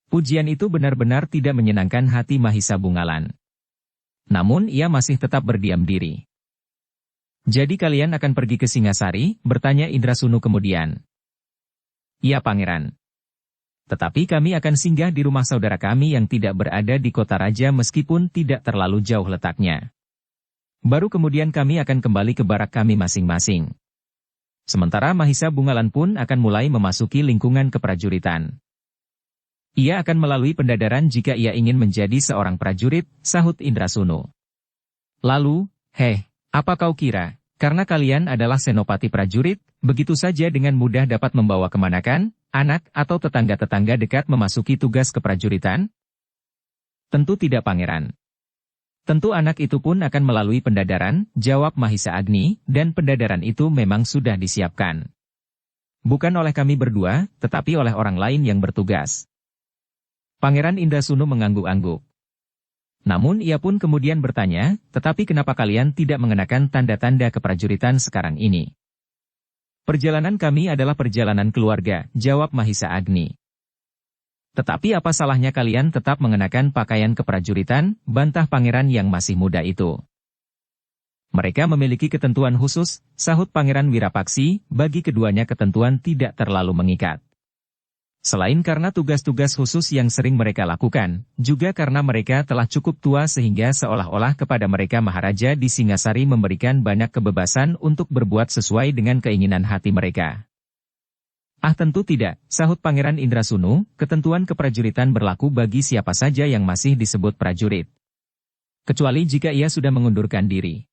Pujian itu benar-benar tidak menyenangkan hati Mahisa Bungalan. Namun ia masih tetap berdiam diri. Jadi kalian akan pergi ke Singasari, bertanya Indrasunu kemudian. Iya pangeran. Tetapi kami akan singgah di rumah saudara kami yang tidak berada di kota raja meskipun tidak terlalu jauh letaknya. Baru kemudian kami akan kembali ke barak kami masing-masing. Sementara Mahisa Bungalan pun akan mulai memasuki lingkungan keprajuritan. Ia akan melalui pendadaran jika ia ingin menjadi seorang prajurit, sahut Indrasunu. Lalu, apa kau kira, karena kalian adalah senopati prajurit, begitu saja dengan mudah dapat membawa kemanakan, anak atau tetangga-tetangga dekat memasuki tugas keprajuritan? Tentu tidak pangeran. Tentu anak itu pun akan melalui pendadaran, jawab Mahisa Agni, dan pendadaran itu memang sudah disiapkan. Bukan oleh kami berdua, tetapi oleh orang lain yang bertugas. Pangeran Indrasunu mengangguk-angguk. Namun ia pun kemudian bertanya, tetapi kenapa kalian tidak mengenakan tanda-tanda keprajuritan sekarang ini? Perjalanan kami adalah perjalanan keluarga, jawab Mahisa Agni. Tetapi apa salahnya kalian tetap mengenakan pakaian keprajuritan, bantah pangeran yang masih muda itu. Mereka memiliki ketentuan khusus, sahut Pangeran Wirapaksi, bagi keduanya ketentuan tidak terlalu mengikat. Selain karena tugas-tugas khusus yang sering mereka lakukan, juga karena mereka telah cukup tua sehingga seolah-olah kepada mereka Maharaja di Singasari memberikan banyak kebebasan untuk berbuat sesuai dengan keinginan hati mereka. Ah tentu tidak, sahut Pangeran Indrasunu, ketentuan keprajuritan berlaku bagi siapa saja yang masih disebut prajurit. Kecuali jika ia sudah mengundurkan diri.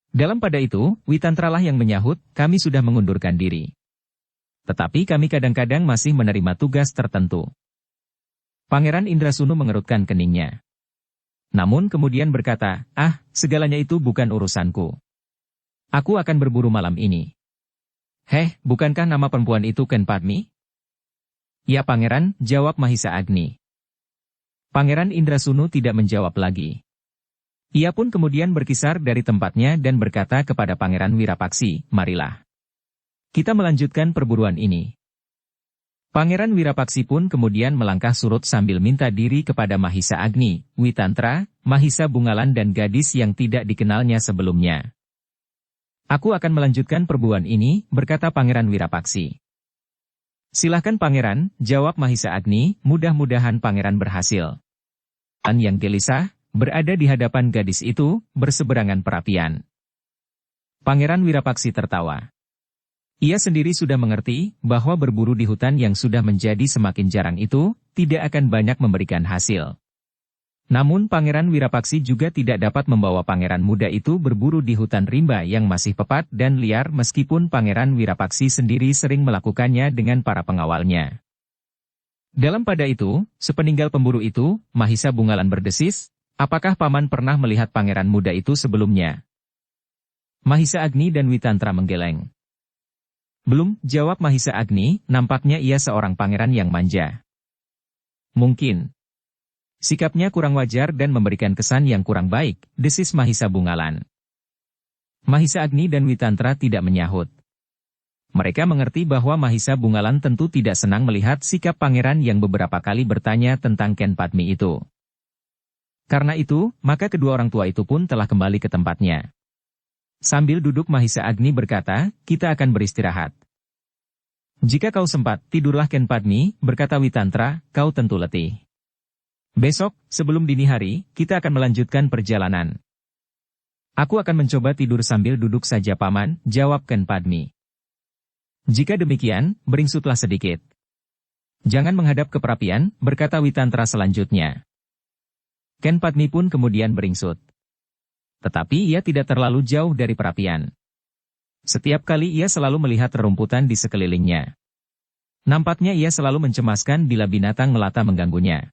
Dalam pada itu, Witantralah yang menyahut, kami sudah mengundurkan diri. Tetapi kami kadang-kadang masih menerima tugas tertentu. Pangeran Indrasunu mengerutkan keningnya. Namun kemudian berkata, segalanya itu bukan urusanku. Aku akan berburu malam ini. Bukankah nama perempuan itu Ken Padmi? Ya pangeran, jawab Mahisa Agni. Pangeran Indrasunu tidak menjawab lagi. Ia pun kemudian berkisar dari tempatnya dan berkata kepada Pangeran Wirapaksi, marilah. Kita melanjutkan perburuan ini. Pangeran Wirapaksi pun kemudian melangkah surut sambil minta diri kepada Mahisa Agni, Witantra, Mahisa Bungalan dan gadis yang tidak dikenalnya sebelumnya. Aku akan melanjutkan perburuan ini, berkata Pangeran Wirapaksi. Silahkan pangeran, jawab Mahisa Agni, mudah-mudahan pangeran berhasil. Yang gelisah, berada di hadapan gadis itu, berseberangan perapian. Pangeran Wirapaksi tertawa. Ia sendiri sudah mengerti bahwa berburu di hutan yang sudah menjadi semakin jarang itu, tidak akan banyak memberikan hasil. Namun Pangeran Wirapaksi juga tidak dapat membawa pangeran muda itu berburu di hutan rimba yang masih pepat dan liar meskipun Pangeran Wirapaksi sendiri sering melakukannya dengan para pengawalnya. Dalam pada itu, sepeninggal pemburu itu, Mahisa Bungalan berdesis, apakah paman pernah melihat pangeran muda itu sebelumnya? Mahisa Agni dan Witantra menggeleng. Belum, jawab Mahisa Agni, nampaknya ia seorang pangeran yang manja. Mungkin. Sikapnya kurang wajar dan memberikan kesan yang kurang baik, desis Mahisa Bungalan. Mahisa Agni dan Witantra tidak menyahut. Mereka mengerti bahwa Mahisa Bungalan tentu tidak senang melihat sikap pangeran yang beberapa kali bertanya tentang Ken Padmi itu. Karena itu, maka kedua orang tua itu pun telah kembali ke tempatnya. Sambil duduk Mahisa Agni berkata, kita akan beristirahat. Jika kau sempat, tidurlah Ken Padmi, berkata Witantra, kau tentu letih. Besok, sebelum dini hari, kita akan melanjutkan perjalanan. Aku akan mencoba tidur sambil duduk saja paman, jawab Ken Padmi. Jika demikian, beringsutlah sedikit. Jangan menghadap ke perapian, berkata Witantra selanjutnya. Ken Padmi pun kemudian beringsut. Tetapi ia tidak terlalu jauh dari perapian. Setiap kali ia selalu melihat rerumputan di sekelilingnya. Nampaknya ia selalu mencemaskan bila binatang melata mengganggunya.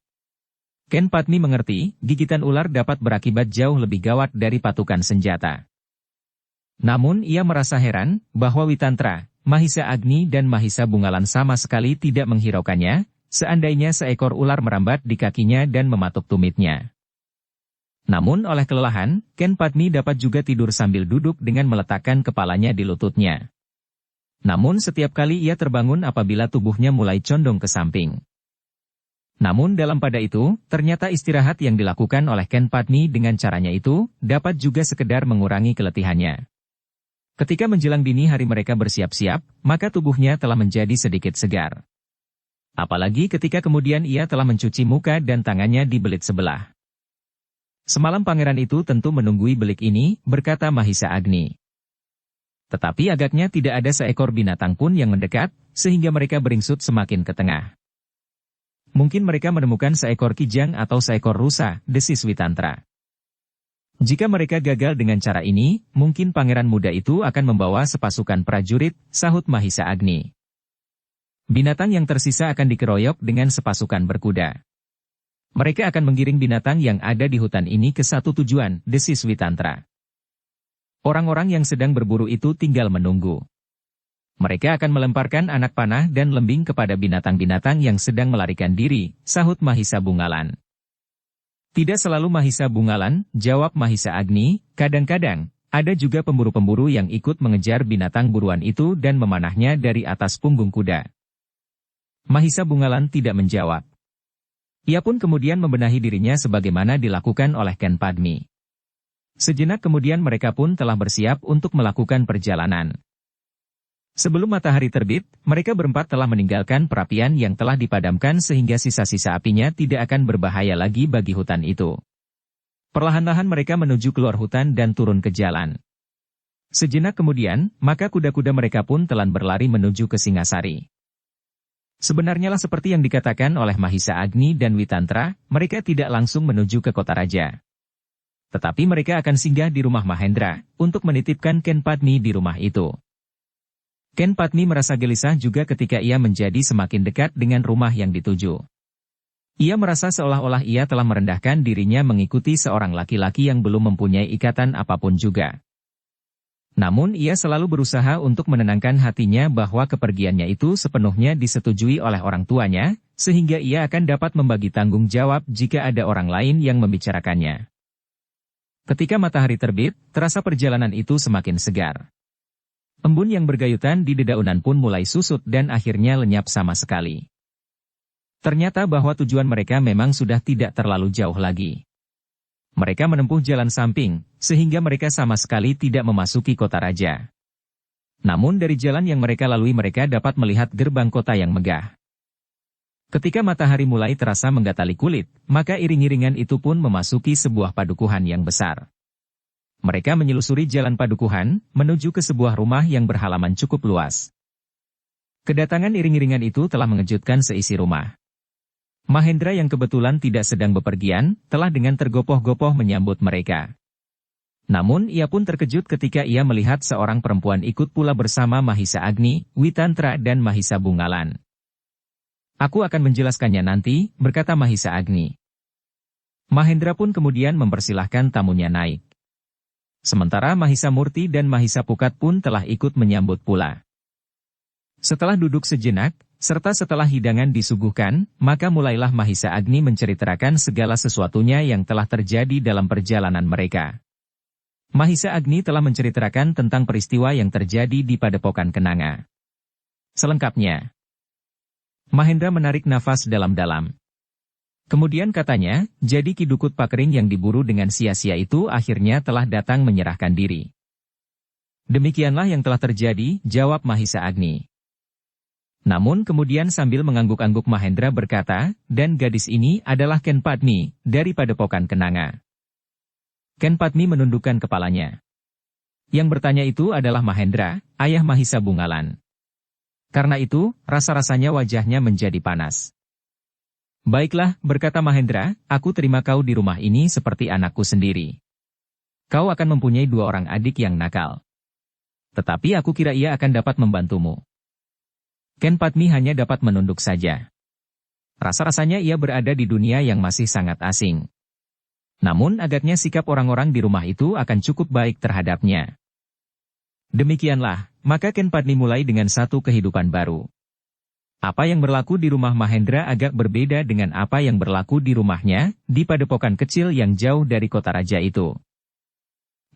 Ken Padmi mengerti, gigitan ular dapat berakibat jauh lebih gawat dari patukan senjata. Namun ia merasa heran, bahwa Witantra, Mahisa Agni dan Mahisa Bungalan sama sekali tidak menghiraukannya, seandainya seekor ular merambat di kakinya dan mematuk tumitnya. Namun oleh kelelahan, Ken Padmi dapat juga tidur sambil duduk dengan meletakkan kepalanya di lututnya. Namun setiap kali ia terbangun apabila tubuhnya mulai condong ke samping. Namun dalam pada itu, ternyata istirahat yang dilakukan oleh Ken Padmi dengan caranya itu, dapat juga sekedar mengurangi keletihannya. Ketika menjelang dini hari mereka bersiap-siap, maka tubuhnya telah menjadi sedikit segar. Apalagi ketika kemudian ia telah mencuci muka dan tangannya di belit sebelah. Semalam pangeran itu tentu menunggui belik ini, berkata Mahisa Agni. Tetapi agaknya tidak ada seekor binatang pun yang mendekat, sehingga mereka beringsut semakin ke tengah. Mungkin mereka menemukan seekor kijang atau seekor rusa, desis Witantra. Jika mereka gagal dengan cara ini, mungkin pangeran muda itu akan membawa sepasukan prajurit, sahut Mahisa Agni. Binatang yang tersisa akan dikeroyok dengan sepasukan berkuda. Mereka akan menggiring binatang yang ada di hutan ini ke satu tujuan, desis Witantra. Orang-orang yang sedang berburu itu tinggal menunggu. Mereka akan melemparkan anak panah dan lembing kepada binatang-binatang yang sedang melarikan diri, sahut Mahisa Bungalan. Tidak selalu Mahisa Bungalan, jawab Mahisa Agni, kadang-kadang, ada juga pemburu-pemburu yang ikut mengejar binatang buruan itu dan memanahnya dari atas punggung kuda. Mahisa Bungalan tidak menjawab. Ia pun kemudian membenahi dirinya sebagaimana dilakukan oleh Ken Padmi. Sejenak kemudian mereka pun telah bersiap untuk melakukan perjalanan. Sebelum matahari terbit, mereka berempat telah meninggalkan perapian yang telah dipadamkan sehingga sisa-sisa apinya tidak akan berbahaya lagi bagi hutan itu. Perlahan-lahan mereka menuju keluar hutan dan turun ke jalan. Sejenak kemudian, maka kuda-kuda mereka pun telah berlari menuju ke Singasari. Sebenarnya lah seperti yang dikatakan oleh Mahisa Agni dan Witantra, mereka tidak langsung menuju ke kota raja. Tetapi mereka akan singgah di rumah Mahendra, untuk menitipkan Ken Padmi di rumah itu. Ken Padmi merasa gelisah juga ketika ia menjadi semakin dekat dengan rumah yang dituju. Ia merasa seolah-olah ia telah merendahkan dirinya mengikuti seorang laki-laki yang belum mempunyai ikatan apapun juga. Namun ia selalu berusaha untuk menenangkan hatinya bahwa kepergiannya itu sepenuhnya disetujui oleh orang tuanya, sehingga ia akan dapat membagi tanggung jawab jika ada orang lain yang membicarakannya. Ketika matahari terbit, terasa perjalanan itu semakin segar. Embun yang bergayutan di dedaunan pun mulai susut dan akhirnya lenyap sama sekali. Ternyata bahwa tujuan mereka memang sudah tidak terlalu jauh lagi. Mereka menempuh jalan samping, sehingga mereka sama sekali tidak memasuki kota raja. Namun dari jalan yang mereka lalui mereka dapat melihat gerbang kota yang megah. Ketika matahari mulai terasa menggatali kulit, maka iring-iringan itu pun memasuki sebuah padukuhan yang besar. Mereka menyelusuri jalan padukuhan, menuju ke sebuah rumah yang berhalaman cukup luas. Kedatangan iring-iringan itu telah mengejutkan seisi rumah. Mahendra yang kebetulan tidak sedang bepergian, telah dengan tergopoh-gopoh menyambut mereka. Namun ia pun terkejut ketika ia melihat seorang perempuan ikut pula bersama Mahisa Agni, Witantra dan Mahisa Bungalan. Aku akan menjelaskannya nanti, berkata Mahisa Agni. Mahendra pun kemudian mempersilahkan tamunya naik. Sementara Mahisa Murti dan Mahisa Pukat pun telah ikut menyambut pula. Setelah duduk sejenak, serta setelah hidangan disuguhkan, maka mulailah Mahisa Agni menceritakan segala sesuatunya yang telah terjadi dalam perjalanan mereka. Mahisa Agni telah menceritakan tentang peristiwa yang terjadi di Padepokan Kenanga. Selengkapnya. Mahendra menarik nafas dalam-dalam. Kemudian katanya, jadi Ki Dukut Pakering yang diburu dengan sia-sia itu akhirnya telah datang menyerahkan diri. Demikianlah yang telah terjadi, jawab Mahisa Agni. Namun kemudian sambil mengangguk-angguk Mahendra berkata, dan gadis ini adalah Ken Padmi, dari Padepokan Kenanga. Ken Padmi menundukkan kepalanya. Yang bertanya itu adalah Mahendra, ayah Mahisa Bungalan. Karena itu, rasa-rasanya wajahnya menjadi panas. Baiklah, berkata Mahendra, aku terima kau di rumah ini seperti anakku sendiri. Kau akan mempunyai 2 orang adik yang nakal. Tetapi aku kira ia akan dapat membantumu. Ken Padmi hanya dapat menunduk saja. Rasa-rasanya ia berada di dunia yang masih sangat asing. Namun agaknya sikap orang-orang di rumah itu akan cukup baik terhadapnya. Demikianlah, maka Ken Padmi mulai dengan satu kehidupan baru. Apa yang berlaku di rumah Mahendra agak berbeda dengan apa yang berlaku di rumahnya, di padepokan kecil yang jauh dari kota raja itu.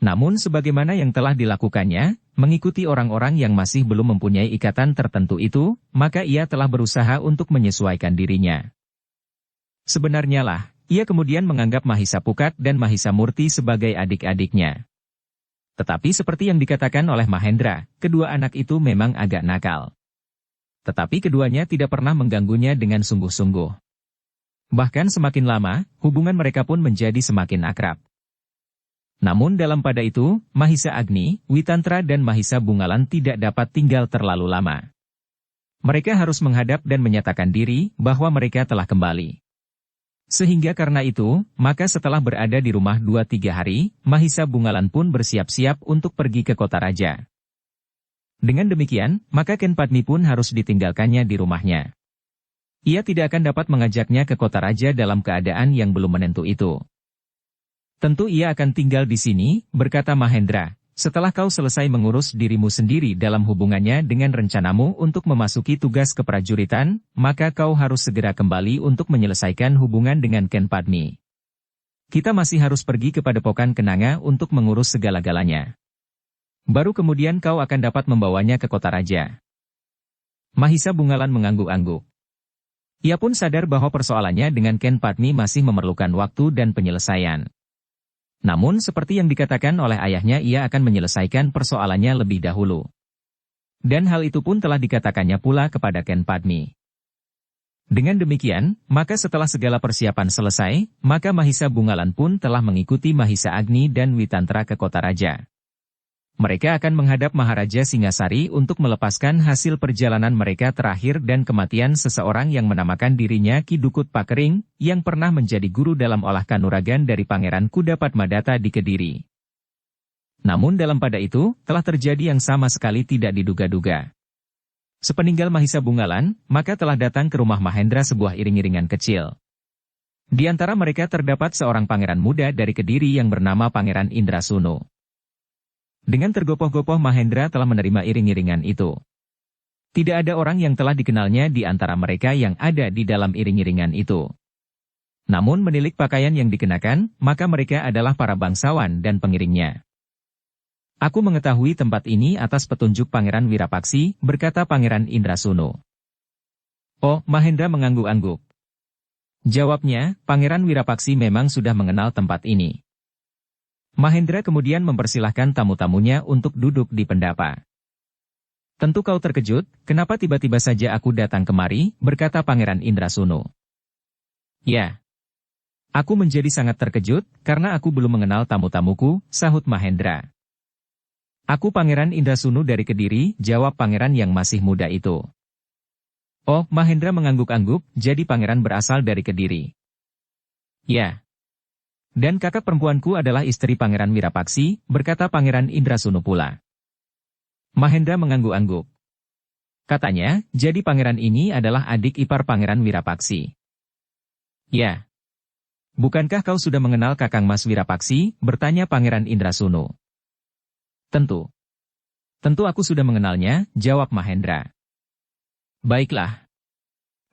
Namun sebagaimana yang telah dilakukannya, mengikuti orang-orang yang masih belum mempunyai ikatan tertentu itu, maka ia telah berusaha untuk menyesuaikan dirinya. Sebenarnya lah, ia kemudian menganggap Mahisa Pukat dan Mahisa Murti sebagai adik-adiknya. Tetapi seperti yang dikatakan oleh Mahendra, kedua anak itu memang agak nakal. Tetapi keduanya tidak pernah mengganggunya dengan sungguh-sungguh. Bahkan semakin lama, hubungan mereka pun menjadi semakin akrab. Namun dalam pada itu, Mahisa Agni, Witantra dan Mahisa Bungalan tidak dapat tinggal terlalu lama. Mereka harus menghadap dan menyatakan diri bahwa mereka telah kembali. Sehingga karena itu, maka setelah berada di rumah 2-3 hari, Mahisa Bungalan pun bersiap-siap untuk pergi ke kota raja. Dengan demikian, maka Ken Padmi pun harus ditinggalkannya di rumahnya. Ia tidak akan dapat mengajaknya ke kota raja dalam keadaan yang belum menentu itu. Tentu ia akan tinggal di sini, berkata Mahendra, setelah kau selesai mengurus dirimu sendiri dalam hubungannya dengan rencanamu untuk memasuki tugas keprajuritan, maka kau harus segera kembali untuk menyelesaikan hubungan dengan Ken Padmi. Kita masih harus pergi ke Padepokan Kenanga untuk mengurus segala-galanya. Baru kemudian kau akan dapat membawanya ke kota raja. Mahisa Bungalan mengangguk-angguk. Ia pun sadar bahwa persoalannya dengan Ken Padmi masih memerlukan waktu dan penyelesaian. Namun seperti yang dikatakan oleh ayahnya, ia akan menyelesaikan persoalannya lebih dahulu. Dan hal itu pun telah dikatakannya pula kepada Ken Padmi. Dengan demikian, maka setelah segala persiapan selesai, maka Mahisa Bungalan pun telah mengikuti Mahisa Agni dan Witantra ke kota raja. Mereka akan menghadap Maharaja Singasari untuk melepaskan hasil perjalanan mereka terakhir dan kematian seseorang yang menamakan dirinya Ki Dukut Pakering, yang pernah menjadi guru dalam olah kanuragan dari Pangeran Kuda Padmadatta di Kediri. Namun dalam pada itu, telah terjadi yang sama sekali tidak diduga-duga. Sepeninggal Mahisa Bungalan, maka telah datang ke rumah Mahendra sebuah iring-iringan kecil. Di antara mereka terdapat seorang pangeran muda dari Kediri yang bernama Pangeran Indrasunu. Dengan tergopoh-gopoh Mahendra telah menerima iring-iringan itu. Tidak ada orang yang telah dikenalnya di antara mereka yang ada di dalam iring-iringan itu. Namun menilik pakaian yang dikenakan, maka mereka adalah para bangsawan dan pengiringnya. Aku mengetahui tempat ini atas petunjuk Pangeran Wirapaksi, berkata Pangeran Indrasunu. Oh, Mahendra mengangguk-angguk. Jawabnya, Pangeran Wirapaksi memang sudah mengenal tempat ini. Mahendra kemudian mempersilahkan tamu-tamunya untuk duduk di pendapa. Tentu kau terkejut, kenapa tiba-tiba saja aku datang kemari, berkata Pangeran Indrasunu. Ya. Aku menjadi sangat terkejut, karena aku belum mengenal tamu-tamuku, sahut Mahendra. Aku Pangeran Indrasunu dari Kediri, jawab pangeran yang masih muda itu. Oh, Mahendra mengangguk-angguk, jadi pangeran berasal dari Kediri. Ya. Dan kakak perempuanku adalah istri Pangeran Wirapaksi, berkata Pangeran Indrasunu pula. Mahendra mengangguk-angguk. Katanya, jadi pangeran ini adalah adik ipar Pangeran Wirapaksi. Ya. Bukankah kau sudah mengenal Kakang Mas Wirapaksi? Bertanya Pangeran Indrasunu. Tentu. Tentu aku sudah mengenalnya, jawab Mahendra. Baiklah.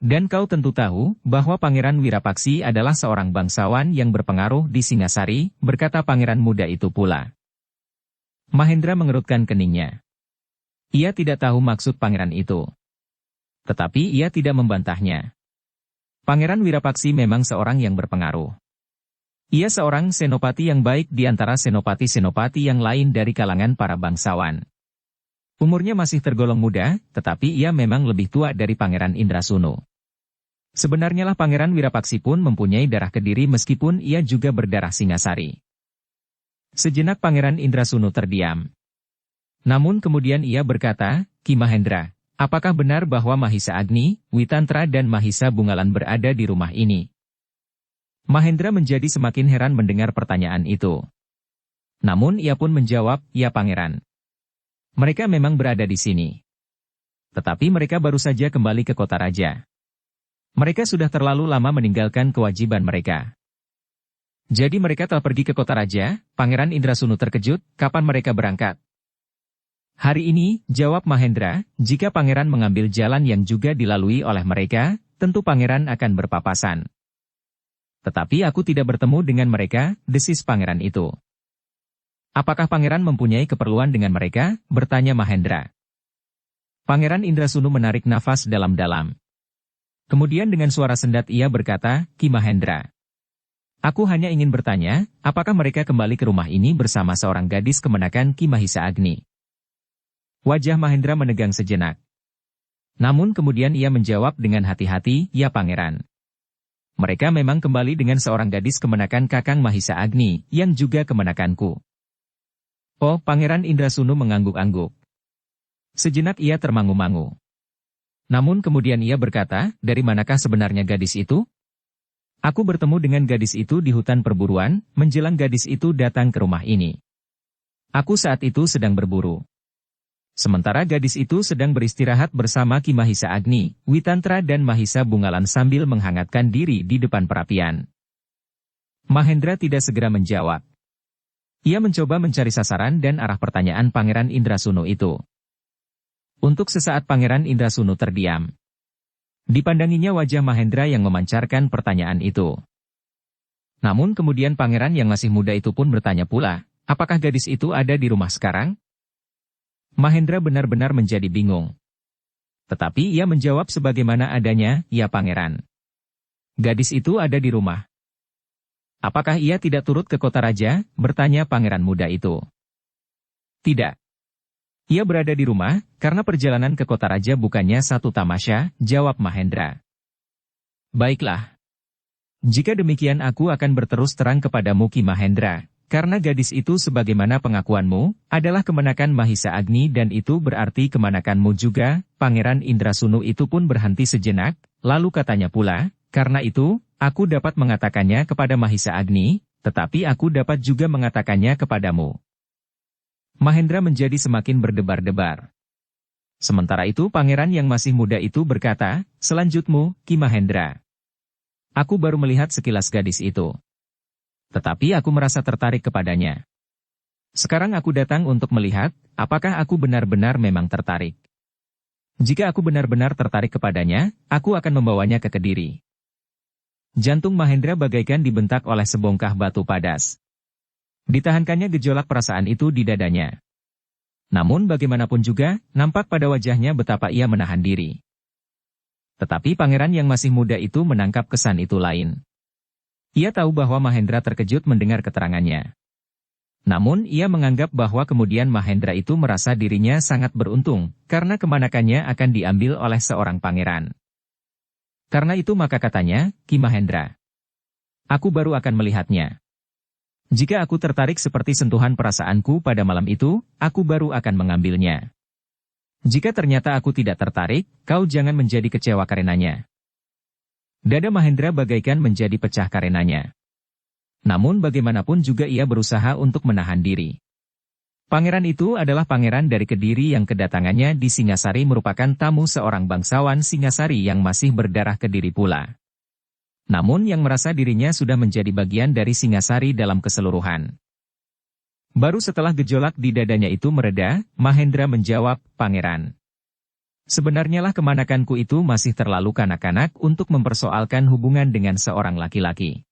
Dan kau tentu tahu bahwa Pangeran Wirapaksi adalah seorang bangsawan yang berpengaruh di Singasari, berkata pangeran muda itu pula. Mahendra mengerutkan keningnya. Ia tidak tahu maksud pangeran itu. Tetapi ia tidak membantahnya. Pangeran Wirapaksi memang seorang yang berpengaruh. Ia seorang senopati yang baik di antara senopati-senopati yang lain dari kalangan para bangsawan. Umurnya masih tergolong muda, tetapi ia memang lebih tua dari Pangeran Indrasunu. Sebenarnya lah Pangeran Wirapaksi pun mempunyai darah Kediri meskipun ia juga berdarah Singasari. Sejenak Pangeran Indrasunu terdiam. Namun kemudian ia berkata, Ki Mahendra, apakah benar bahwa Mahisa Agni, Witantra dan Mahisa Bungalan berada di rumah ini? Mahendra menjadi semakin heran mendengar pertanyaan itu. Namun ia pun menjawab, ya pangeran. Mereka memang berada di sini. Tetapi mereka baru saja kembali ke kota raja. Mereka sudah terlalu lama meninggalkan kewajiban mereka. Jadi mereka telah pergi ke kota raja. Pangeran Indrasunu terkejut, kapan mereka berangkat? Hari ini, jawab Mahendra, jika pangeran mengambil jalan yang juga dilalui oleh mereka, tentu pangeran akan berpapasan. Tetapi aku tidak bertemu dengan mereka, desis pangeran itu. Apakah pangeran mempunyai keperluan dengan mereka? Bertanya Mahendra. Pangeran Indrasunu menarik nafas dalam-dalam. Kemudian dengan suara sendat ia berkata, Ki Mahendra. Aku hanya ingin bertanya, apakah mereka kembali ke rumah ini bersama seorang gadis kemenakan Ki Mahisa Agni? Wajah Mahendra menegang sejenak. Namun kemudian ia menjawab dengan hati-hati, ya pangeran. Mereka memang kembali dengan seorang gadis kemenakan Kakang Mahisa Agni, yang juga kemenakanku. Oh, Pangeran Indrasunu mengangguk-angguk. Sejenak ia termangu-mangu. Namun kemudian ia berkata, dari manakah sebenarnya gadis itu? Aku bertemu dengan gadis itu di hutan perburuan, menjelang gadis itu datang ke rumah ini. Aku saat itu sedang berburu. Sementara gadis itu sedang beristirahat bersama Ki Mahisa Agni, Witantra dan Mahisa Bungalan sambil menghangatkan diri di depan perapian. Mahendra tidak segera menjawab. Ia mencoba mencari sasaran dan arah pertanyaan Pangeran Indrasunu itu. Untuk sesaat Pangeran Indrasunu terdiam. Dipandanginya wajah Mahendra yang memancarkan pertanyaan itu. Namun kemudian pangeran yang masih muda itu pun bertanya pula, apakah gadis itu ada di rumah sekarang? Mahendra benar-benar menjadi bingung. Tetapi ia menjawab sebagaimana adanya, ya pangeran. Gadis itu ada di rumah. Apakah ia tidak turut ke kota raja? Bertanya pangeran muda itu. Tidak. Ia berada di rumah, karena perjalanan ke kota raja bukannya satu tamasya, jawab Mahendra. Baiklah. Jika demikian aku akan berterus terang kepadamu Ki Mahendra. Karena gadis itu sebagaimana pengakuanmu, adalah kemenakan Mahisa Agni dan itu berarti kemanakanmu juga. Pangeran Indrasunu itu pun berhenti sejenak, lalu katanya pula, karena itu, aku dapat mengatakannya kepada Mahisa Agni, tetapi aku dapat juga mengatakannya kepadamu. Mahendra menjadi semakin berdebar-debar. Sementara itu pangeran yang masih muda itu berkata, selanjutmu, Ki Mahendra. Aku baru melihat sekilas gadis itu. Tetapi aku merasa tertarik kepadanya. Sekarang aku datang untuk melihat, apakah aku benar-benar memang tertarik. Jika aku benar-benar tertarik kepadanya, aku akan membawanya ke Kediri. Jantung Mahendra bagaikan dibentak oleh sebongkah batu padas. Ditahankannya gejolak perasaan itu di dadanya. Namun bagaimanapun juga, nampak pada wajahnya betapa ia menahan diri. Tetapi pangeran yang masih muda itu menangkap kesan itu lain. Ia tahu bahwa Mahendra terkejut mendengar keterangannya. Namun ia menganggap bahwa kemudian Mahendra itu merasa dirinya sangat beruntung, karena kemanakannya akan diambil oleh seorang pangeran. Karena itu maka katanya, Ki Mahendra, aku baru akan melihatnya. Jika aku tertarik seperti sentuhan perasaanku pada malam itu, aku baru akan mengambilnya. Jika ternyata aku tidak tertarik, kau jangan menjadi kecewa karenanya. Dada Mahendra bagaikan menjadi pecah karenanya. Namun bagaimanapun juga ia berusaha untuk menahan diri. Pangeran itu adalah pangeran dari Kediri yang kedatangannya di Singasari merupakan tamu seorang bangsawan Singasari yang masih berdarah Kediri pula. Namun yang merasa dirinya sudah menjadi bagian dari Singasari dalam keseluruhan. Baru setelah gejolak di dadanya itu mereda, Mahendra menjawab, Pangeran. Sebenarnya lah kemanakanku itu masih terlalu kanak-kanak untuk mempersoalkan hubungan dengan seorang laki-laki.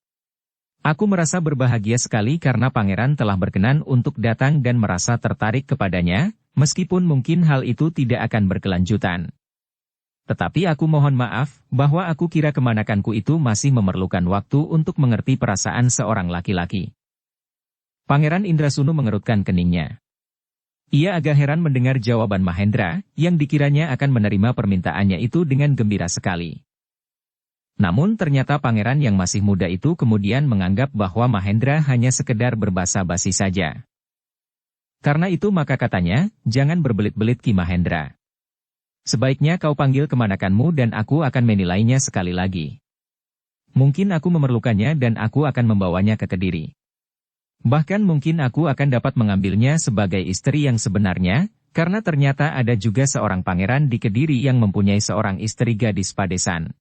Aku merasa berbahagia sekali karena pangeran telah berkenan untuk datang dan merasa tertarik kepadanya, meskipun mungkin hal itu tidak akan berkelanjutan. Tetapi aku mohon maaf, bahwa aku kira kemanakanku itu masih memerlukan waktu untuk mengerti perasaan seorang laki-laki. Pangeran Indrasunu mengerutkan keningnya. Ia agak heran mendengar jawaban Mahendra, yang dikiranya akan menerima permintaannya itu dengan gembira sekali. Namun ternyata pangeran yang masih muda itu kemudian menganggap bahwa Mahendra hanya sekedar berbasa-basi saja. Karena itu maka katanya, jangan berbelit-belit Ki Mahendra. Sebaiknya kau panggil kemanakanmu dan aku akan menilainya sekali lagi. Mungkin aku memerlukannya dan aku akan membawanya ke Kediri. Bahkan mungkin aku akan dapat mengambilnya sebagai istri yang sebenarnya, karena ternyata ada juga seorang pangeran di Kediri yang mempunyai seorang istri gadis padesan.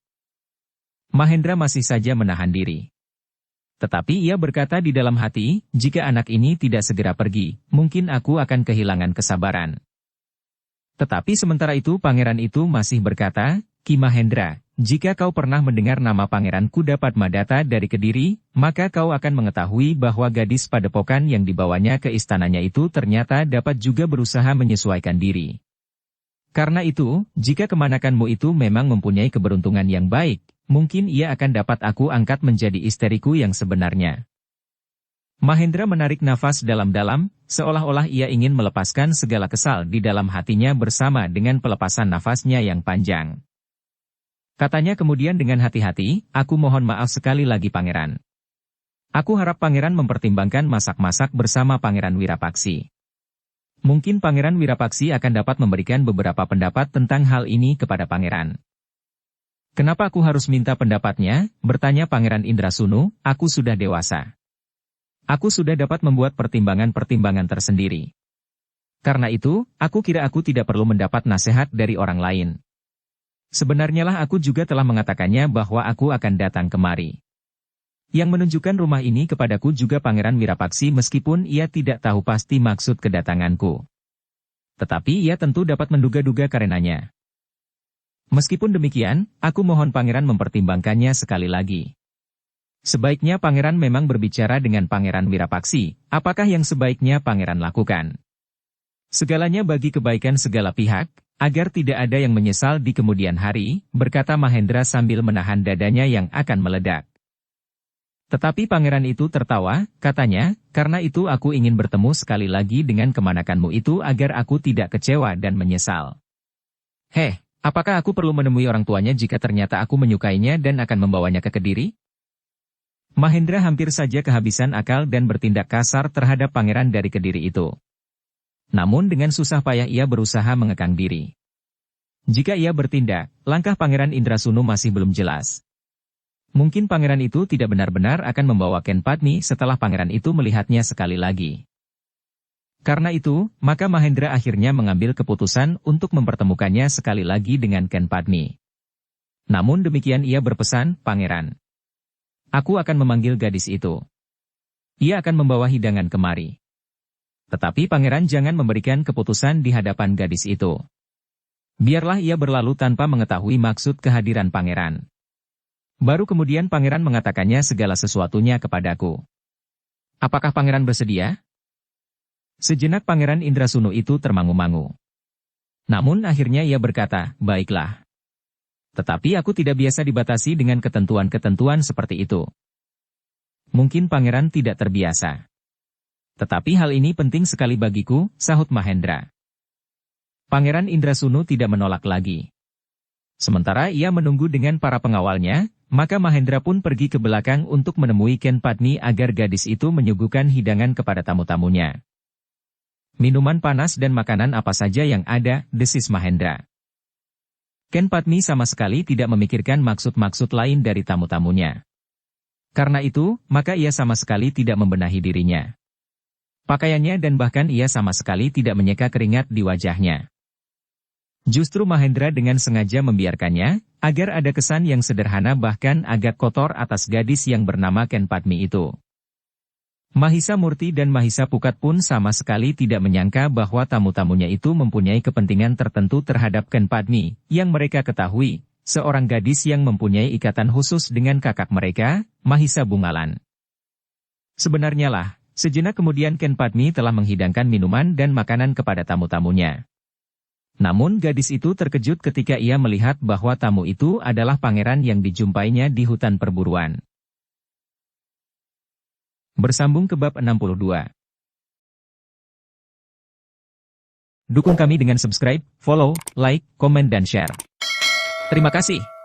Mahendra masih saja menahan diri. Tetapi ia berkata di dalam hati, jika anak ini tidak segera pergi, mungkin aku akan kehilangan kesabaran. Tetapi sementara itu pangeran itu masih berkata, Ki Mahendra, jika kau pernah mendengar nama pangeran Kudapadmadata dari Kediri, maka kau akan mengetahui bahwa gadis padepokan yang dibawanya ke istananya itu ternyata dapat juga berusaha menyesuaikan diri. Karena itu, jika kemanakanmu itu memang mempunyai keberuntungan yang baik, mungkin ia akan dapat aku angkat menjadi istriku yang sebenarnya. Mahendra menarik nafas dalam-dalam, seolah-olah ia ingin melepaskan segala kesal di dalam hatinya bersama dengan pelepasan nafasnya yang panjang. Katanya kemudian dengan hati-hati, aku mohon maaf sekali lagi pangeran. Aku harap pangeran mempertimbangkan masak-masak bersama pangeran Wirapaksi. Mungkin pangeran Wirapaksi akan dapat memberikan beberapa pendapat tentang hal ini kepada pangeran. Kenapa aku harus minta pendapatnya? Bertanya Pangeran Indrasunu, aku sudah dewasa. Aku sudah dapat membuat pertimbangan-pertimbangan tersendiri. Karena itu, aku kira aku tidak perlu mendapat nasihat dari orang lain. Sebenarnya lah aku juga telah mengatakannya bahwa aku akan datang kemari. Yang menunjukkan rumah ini kepadaku juga Pangeran Wirapaksi meskipun ia tidak tahu pasti maksud kedatanganku. Tetapi ia tentu dapat menduga-duga karenanya. Meskipun demikian, aku mohon pangeran mempertimbangkannya sekali lagi. Sebaiknya pangeran memang berbicara dengan Pangeran Wirapaksi, apakah yang sebaiknya pangeran lakukan? Segalanya bagi kebaikan segala pihak, agar tidak ada yang menyesal di kemudian hari, berkata Mahendra sambil menahan dadanya yang akan meledak. Tetapi pangeran itu tertawa, katanya, karena itu aku ingin bertemu sekali lagi dengan kemanakanmu itu agar aku tidak kecewa dan menyesal. Heh. Apakah aku perlu menemui orang tuanya jika ternyata aku menyukainya dan akan membawanya ke Kediri? Mahendra hampir saja kehabisan akal dan bertindak kasar terhadap pangeran dari Kediri itu. Namun dengan susah payah ia berusaha mengekang diri. Jika ia bertindak, langkah Pangeran Indrasunu masih belum jelas. Mungkin pangeran itu tidak benar-benar akan membawa Ken Padmi setelah pangeran itu melihatnya sekali lagi. Karena itu, maka Mahendra akhirnya mengambil keputusan untuk mempertemukannya sekali lagi dengan Ken Padmi. Namun demikian ia berpesan, Pangeran. Aku akan memanggil gadis itu. Ia akan membawa hidangan kemari. Tetapi pangeran jangan memberikan keputusan di hadapan gadis itu. Biarlah ia berlalu tanpa mengetahui maksud kehadiran pangeran. Baru kemudian pangeran mengatakannya segala sesuatunya kepadaku. Apakah pangeran bersedia? Sejenak Pangeran Indrasunu itu termangu-mangu. Namun akhirnya ia berkata, baiklah. Tetapi aku tidak biasa dibatasi dengan ketentuan-ketentuan seperti itu. Mungkin pangeran tidak terbiasa. Tetapi hal ini penting sekali bagiku, sahut Mahendra. Pangeran Indrasunu tidak menolak lagi. Sementara ia menunggu dengan para pengawalnya, maka Mahendra pun pergi ke belakang untuk menemui Ken Padmi agar gadis itu menyuguhkan hidangan kepada tamu-tamunya. Minuman panas dan makanan apa saja yang ada, desis Mahendra. Ken Padmi sama sekali tidak memikirkan maksud-maksud lain dari tamu-tamunya. Karena itu, maka ia sama sekali tidak membenahi dirinya. Pakaiannya dan bahkan ia sama sekali tidak menyeka keringat di wajahnya. Justru Mahendra dengan sengaja membiarkannya, agar ada kesan yang sederhana bahkan agak kotor atas gadis yang bernama Ken Padmi itu. Mahisa Murti dan Mahisa Pukat pun sama sekali tidak menyangka bahwa tamu-tamunya itu mempunyai kepentingan tertentu terhadap Ken Padmi, yang mereka ketahui, seorang gadis yang mempunyai ikatan khusus dengan kakak mereka, Mahisa Bungalan. Sebenarnya lah, sejenak kemudian Ken Padmi telah menghidangkan minuman dan makanan kepada tamu-tamunya. Namun gadis itu terkejut ketika ia melihat bahwa tamu itu adalah pangeran yang dijumpainya di hutan perburuan. Bersambung ke bab 62. Dukung kami dengan subscribe, follow, like, komen dan share. Terima kasih.